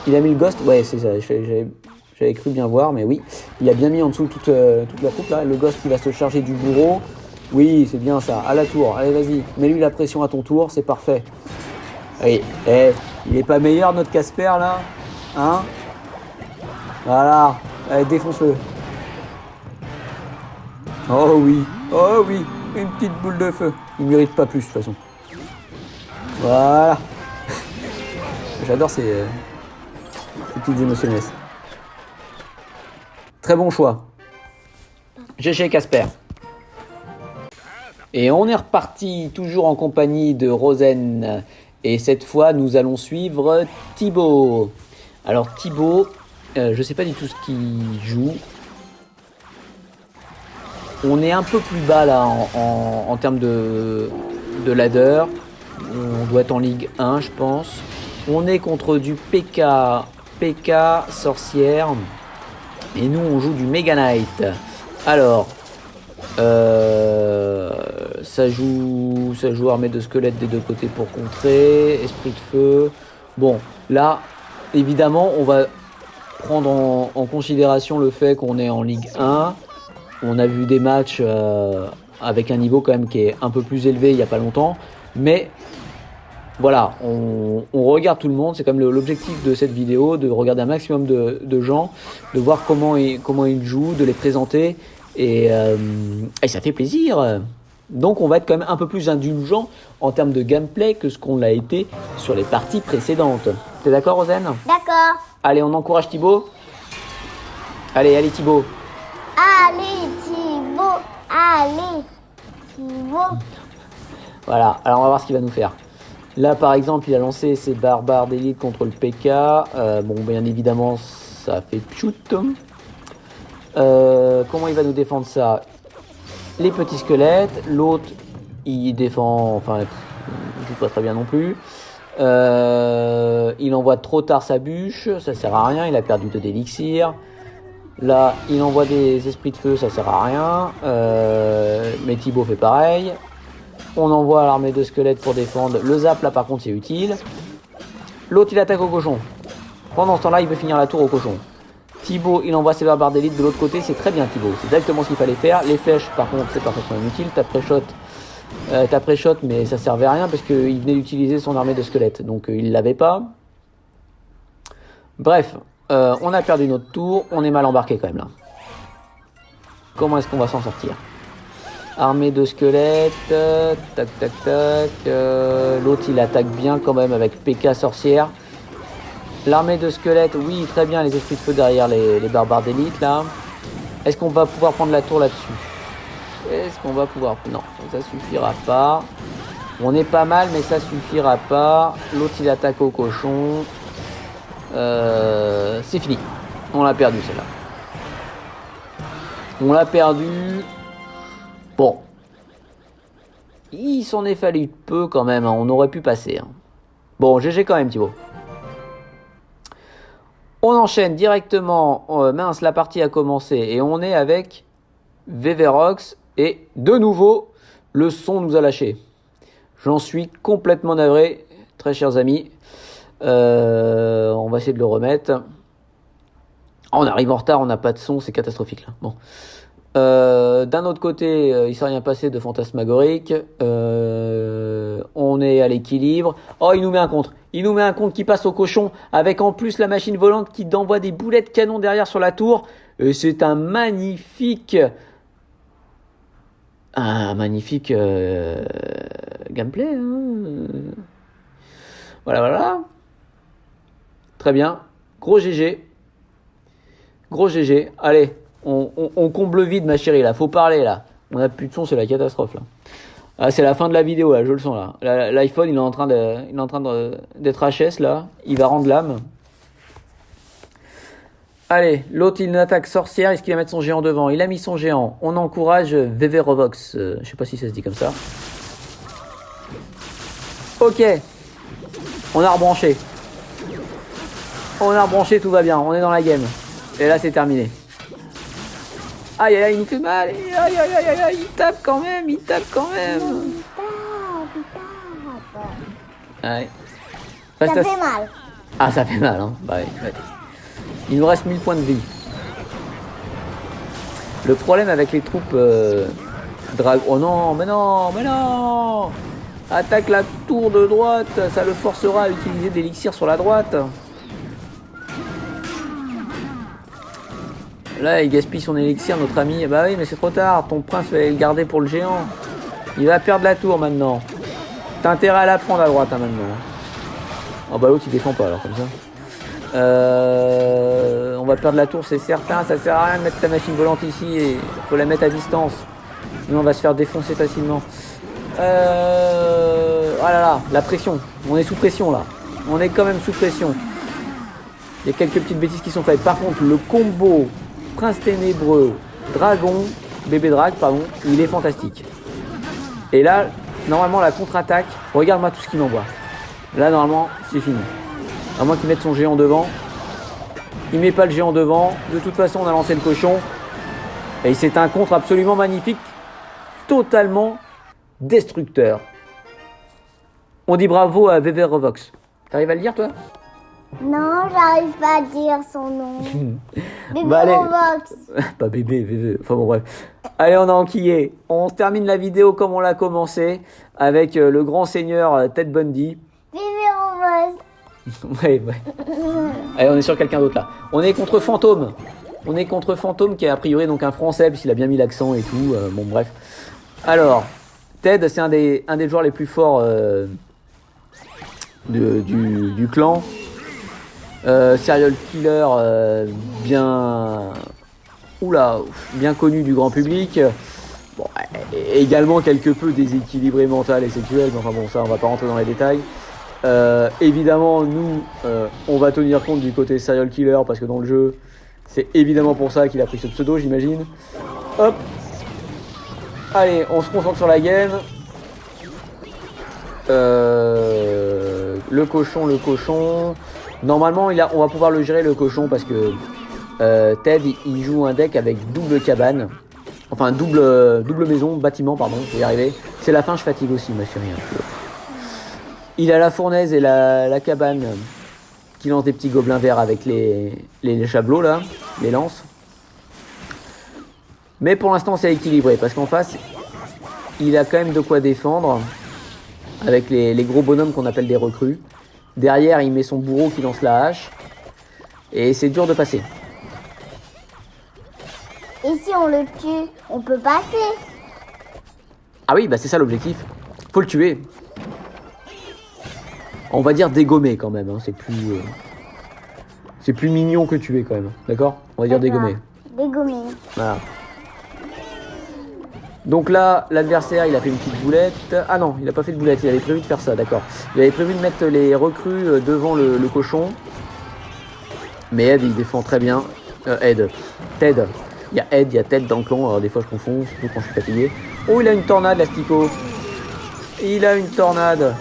Il a mis le ghost, ouais, c'est ça, j'avais cru bien voir, mais oui. Il a bien mis en dessous toute la troupe là, le ghost qui va se charger du bourreau. Oui, c'est bien ça, à la tour, allez, vas-y, mets-lui la pression à ton tour, c'est parfait. Allez, il est pas meilleur notre Casper là, hein? Voilà, allez, défonce-le. Oh oui, une petite boule de feu. Il mérite pas plus de toute façon. Voilà. J'adore ces petites émotionnelles. Très bon choix. GG Casper. Et on est reparti toujours en compagnie de Rosen. Et cette fois, nous allons suivre Thibaut. Alors Thibaut, je sais pas du tout ce qu'il joue. On est un peu plus bas là en termes de ladder. On doit être en Ligue 1, je pense. On est contre du PK sorcière. Et nous, on joue du Mega Knight. Alors, ça joue armée de squelettes des deux côtés pour contrer. Esprit de feu. Bon, là, évidemment, on va prendre en considération le fait qu'on est en Ligue 1. On a vu des matchs avec un niveau quand même qui est un peu plus élevé il n'y a pas longtemps. Mais voilà, on regarde tout le monde. C'est quand même l'objectif de cette vidéo, de regarder un maximum de gens, de voir comment ils jouent, de les présenter. Et ça fait plaisir. Donc on va être quand même un peu plus indulgent en termes de gameplay que ce qu'on l'a été sur les parties précédentes. T'es d'accord, Rosen? D'accord. Allez, on encourage Thibaut. Allez Thibaut. Allez, Thibaut. Allez, Thibaut. Voilà, alors on va voir ce qu'il va nous faire. Là par exemple il a lancé ses barbares d'élite contre le PK. Bon bien évidemment ça fait shoot. Comment il va nous défendre ça? Les petits squelettes. L'autre il défend, enfin il joue pas très bien non plus. Il envoie trop tard sa bûche, ça sert à rien, il a perdu 2 d'élixir. Là il envoie des esprits de feu, ça sert à rien. Mais Thibaut fait pareil. On envoie l'armée de squelettes pour défendre. Le zap là par contre c'est utile. L'autre il attaque au cochon. Pendant ce temps là il veut finir la tour au cochon. Thibaut il envoie ses barbares d'élite de l'autre côté. C'est très bien Thibaut. C'est exactement ce qu'il fallait faire. Les flèches par contre c'est parfaitement inutile. T'as pré-shot mais ça servait à rien parce qu'il venait d'utiliser son armée de squelettes. Donc il l'avait pas. Bref. On a perdu notre tour. On est mal embarqué quand même là. Comment est-ce qu'on va s'en sortir? Armée de squelettes, tac tac tac. L'autre il attaque bien quand même avec PK sorcière. L'armée de squelettes, oui très bien, les esprits de feu derrière les barbares d'élite là. Est-ce qu'on va pouvoir prendre la tour là-dessus? Est-ce qu'on va pouvoir... Non, ça suffira pas. On est pas mal mais ça suffira pas. L'autre il attaque au cochon. C'est fini. On l'a perdu celle-là. On l'a perdu. Bon, il s'en est fallu peu quand même, hein. On aurait pu passer. Hein. Bon, GG quand même Thibaut. On enchaîne directement, mince la partie a commencé et on est avec Veverox et de nouveau le son nous a lâché. J'en suis complètement navré, très chers amis. On va essayer de le remettre. On arrive en retard, on n'a pas de son, c'est catastrophique là. Bon. D'un autre côté, il s'est rien passé de fantasmagorique. On est à l'équilibre. Oh, il nous met un contre. Il nous met un contre qui passe au cochon avec en plus la machine volante qui envoie des boulets de canon derrière sur la tour. Et c'est un magnifique gameplay. Hein. Voilà. Très bien. Gros GG. Allez. On comble le vide ma chérie là, faut parler là. On a plus de son, c'est la catastrophe là. Ah, c'est la fin de la vidéo là, je le sens là. L'iPhone il est en train d'être HS là, il va rendre l'âme. Allez, l'autre il attaque sorcière, est-ce qu'il va mettre son géant devant? Il a mis son géant. On encourage Veverovox, je sais pas si ça se dit comme ça. Ok. On a rebranché. Tout va bien, on est dans la game. Et là c'est terminé. Aïe, il nous fait mal. Aïe, il tape quand même. Ouais. Ça fait mal. Ah, ça fait mal, hein. Ouais. Il nous reste 1000 points de vie. Le problème avec les troupes dragon... Oh non, mais non. Attaque la tour de droite. Ça le forcera à utiliser des élixirs sur la droite. Là, il gaspille son élixir, notre ami. Bah oui, mais c'est trop tard. Ton prince va le garder pour le géant. Il va perdre la tour maintenant. T'as intérêt à la prendre à droite hein, maintenant. Oh bah l'autre il défend pas alors comme ça. On va perdre la tour, c'est certain. Ça sert à rien de mettre ta machine volante ici. Il faut la mettre à distance. Sinon, on va se faire défoncer facilement. Oh là là, la pression. On est sous pression, là. On est quand même sous pression. Il y a quelques petites bêtises qui sont faites. Par contre, le combo Prince Ténébreux, Dragon, Bébé Drague, pardon, il est fantastique. Et là, normalement, la contre-attaque, regarde-moi tout ce qu'il m'envoie. Là, normalement, c'est fini. À moins qu'il mette son géant devant. Il met pas le géant devant. De toute façon, on a lancé le cochon. Et c'est un contre absolument magnifique. Totalement destructeur. On dit bravo à VV Revox. T'arrives à le dire, toi? Non, j'arrive pas à dire son nom. Bébé Bah, allez. Roblox. Pas bébé, VV. Enfin bon, bref. Allez, on a enquillé. On termine la vidéo comme on l'a commencé. Avec le grand seigneur Ted Bundy. Bébé Roblox. Ouais. Allez, on est sur quelqu'un d'autre là. On est contre Fantôme. On est contre Fantôme qui est a priori donc un français parce qu'il a bien mis l'accent et tout. Bon, bref. Alors, Ted, c'est un des joueurs les plus forts du clan. Serial killer bien connu du grand public. Bon, également quelque peu déséquilibré mental et sexuel. Mais enfin bon, ça, on va pas rentrer dans les détails. Évidemment, nous, on va tenir compte du côté serial killer parce que dans le jeu, c'est évidemment pour ça qu'il a pris ce pseudo, j'imagine. Hop. Allez, on se concentre sur la game. Le cochon. Normalement, on va pouvoir le gérer, le cochon, parce que Ted, il joue un deck avec double cabane. Enfin, double maison, bâtiment, pardon, je vais y arriver. C'est la fin, je fatigue aussi, ma chérie. Il a la fournaise et la cabane qui lance des petits gobelins verts avec les javelots, là, les lances. Mais pour l'instant, c'est équilibré, parce qu'en face, il a quand même de quoi défendre avec les gros bonhommes qu'on appelle des recrues. Derrière, il met son bourreau qui lance la hache. Et c'est dur de passer. Et si on le tue, on peut passer. Ah oui, bah c'est ça l'objectif. Faut le tuer. On va dire dégommer quand même. Hein. C'est plus mignon que tuer quand même. D'accord? On va dire dégommer. Dégommer. Voilà. Donc là, l'adversaire, il a fait une petite boulette. Ah non, il a pas fait de boulette, il avait prévu de faire ça, d'accord. Il avait prévu de mettre les recrues devant le cochon. Mais Ed, il défend très bien. Ted. Il y a Ed, il y a Ted dans le clan, alors des fois je confonds, surtout quand je suis fatigué. Oh, il a une tornade, l'Astico. Il a une tornade.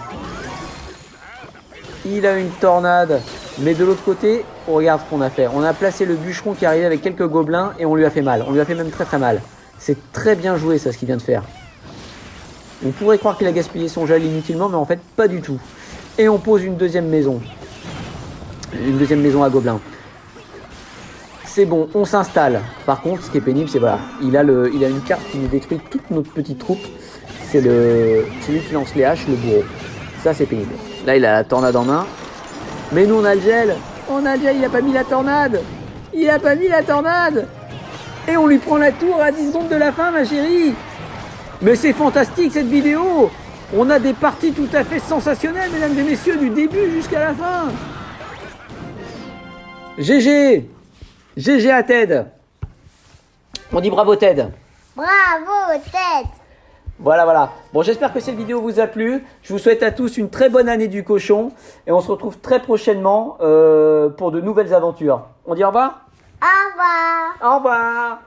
Mais de l'autre côté, on regarde ce qu'on a fait. On a placé le bûcheron qui arrivait avec quelques gobelins et on lui a fait mal. On lui a fait même très très mal. C'est très bien joué ça, ce qu'il vient de faire. On pourrait croire qu'il a gaspillé son gel inutilement, mais en fait pas du tout. Et on pose une deuxième maison. Une deuxième maison à gobelins. C'est bon, on s'installe. Par contre, ce qui est pénible, c'est voilà, il a une carte qui nous détruit toute notre petite troupe. C'est celui qui lance les haches, le bourreau. Ça, c'est pénible. Là, il a la tornade en main. Mais nous, on a le gel. On a le gel, il a pas mis la tornade. Et on lui prend la tour à 10 secondes de la fin, ma chérie. Mais c'est fantastique, cette vidéo. On a des parties tout à fait sensationnelles, mesdames et messieurs, du début jusqu'à la fin. GG à Ted. On dit bravo, Ted. Bravo, Ted. Voilà. Bon, j'espère que cette vidéo vous a plu. Je vous souhaite à tous une très bonne année du cochon. Et on se retrouve très prochainement pour de nouvelles aventures. On dit au revoir ? Au revoir. Au revoir.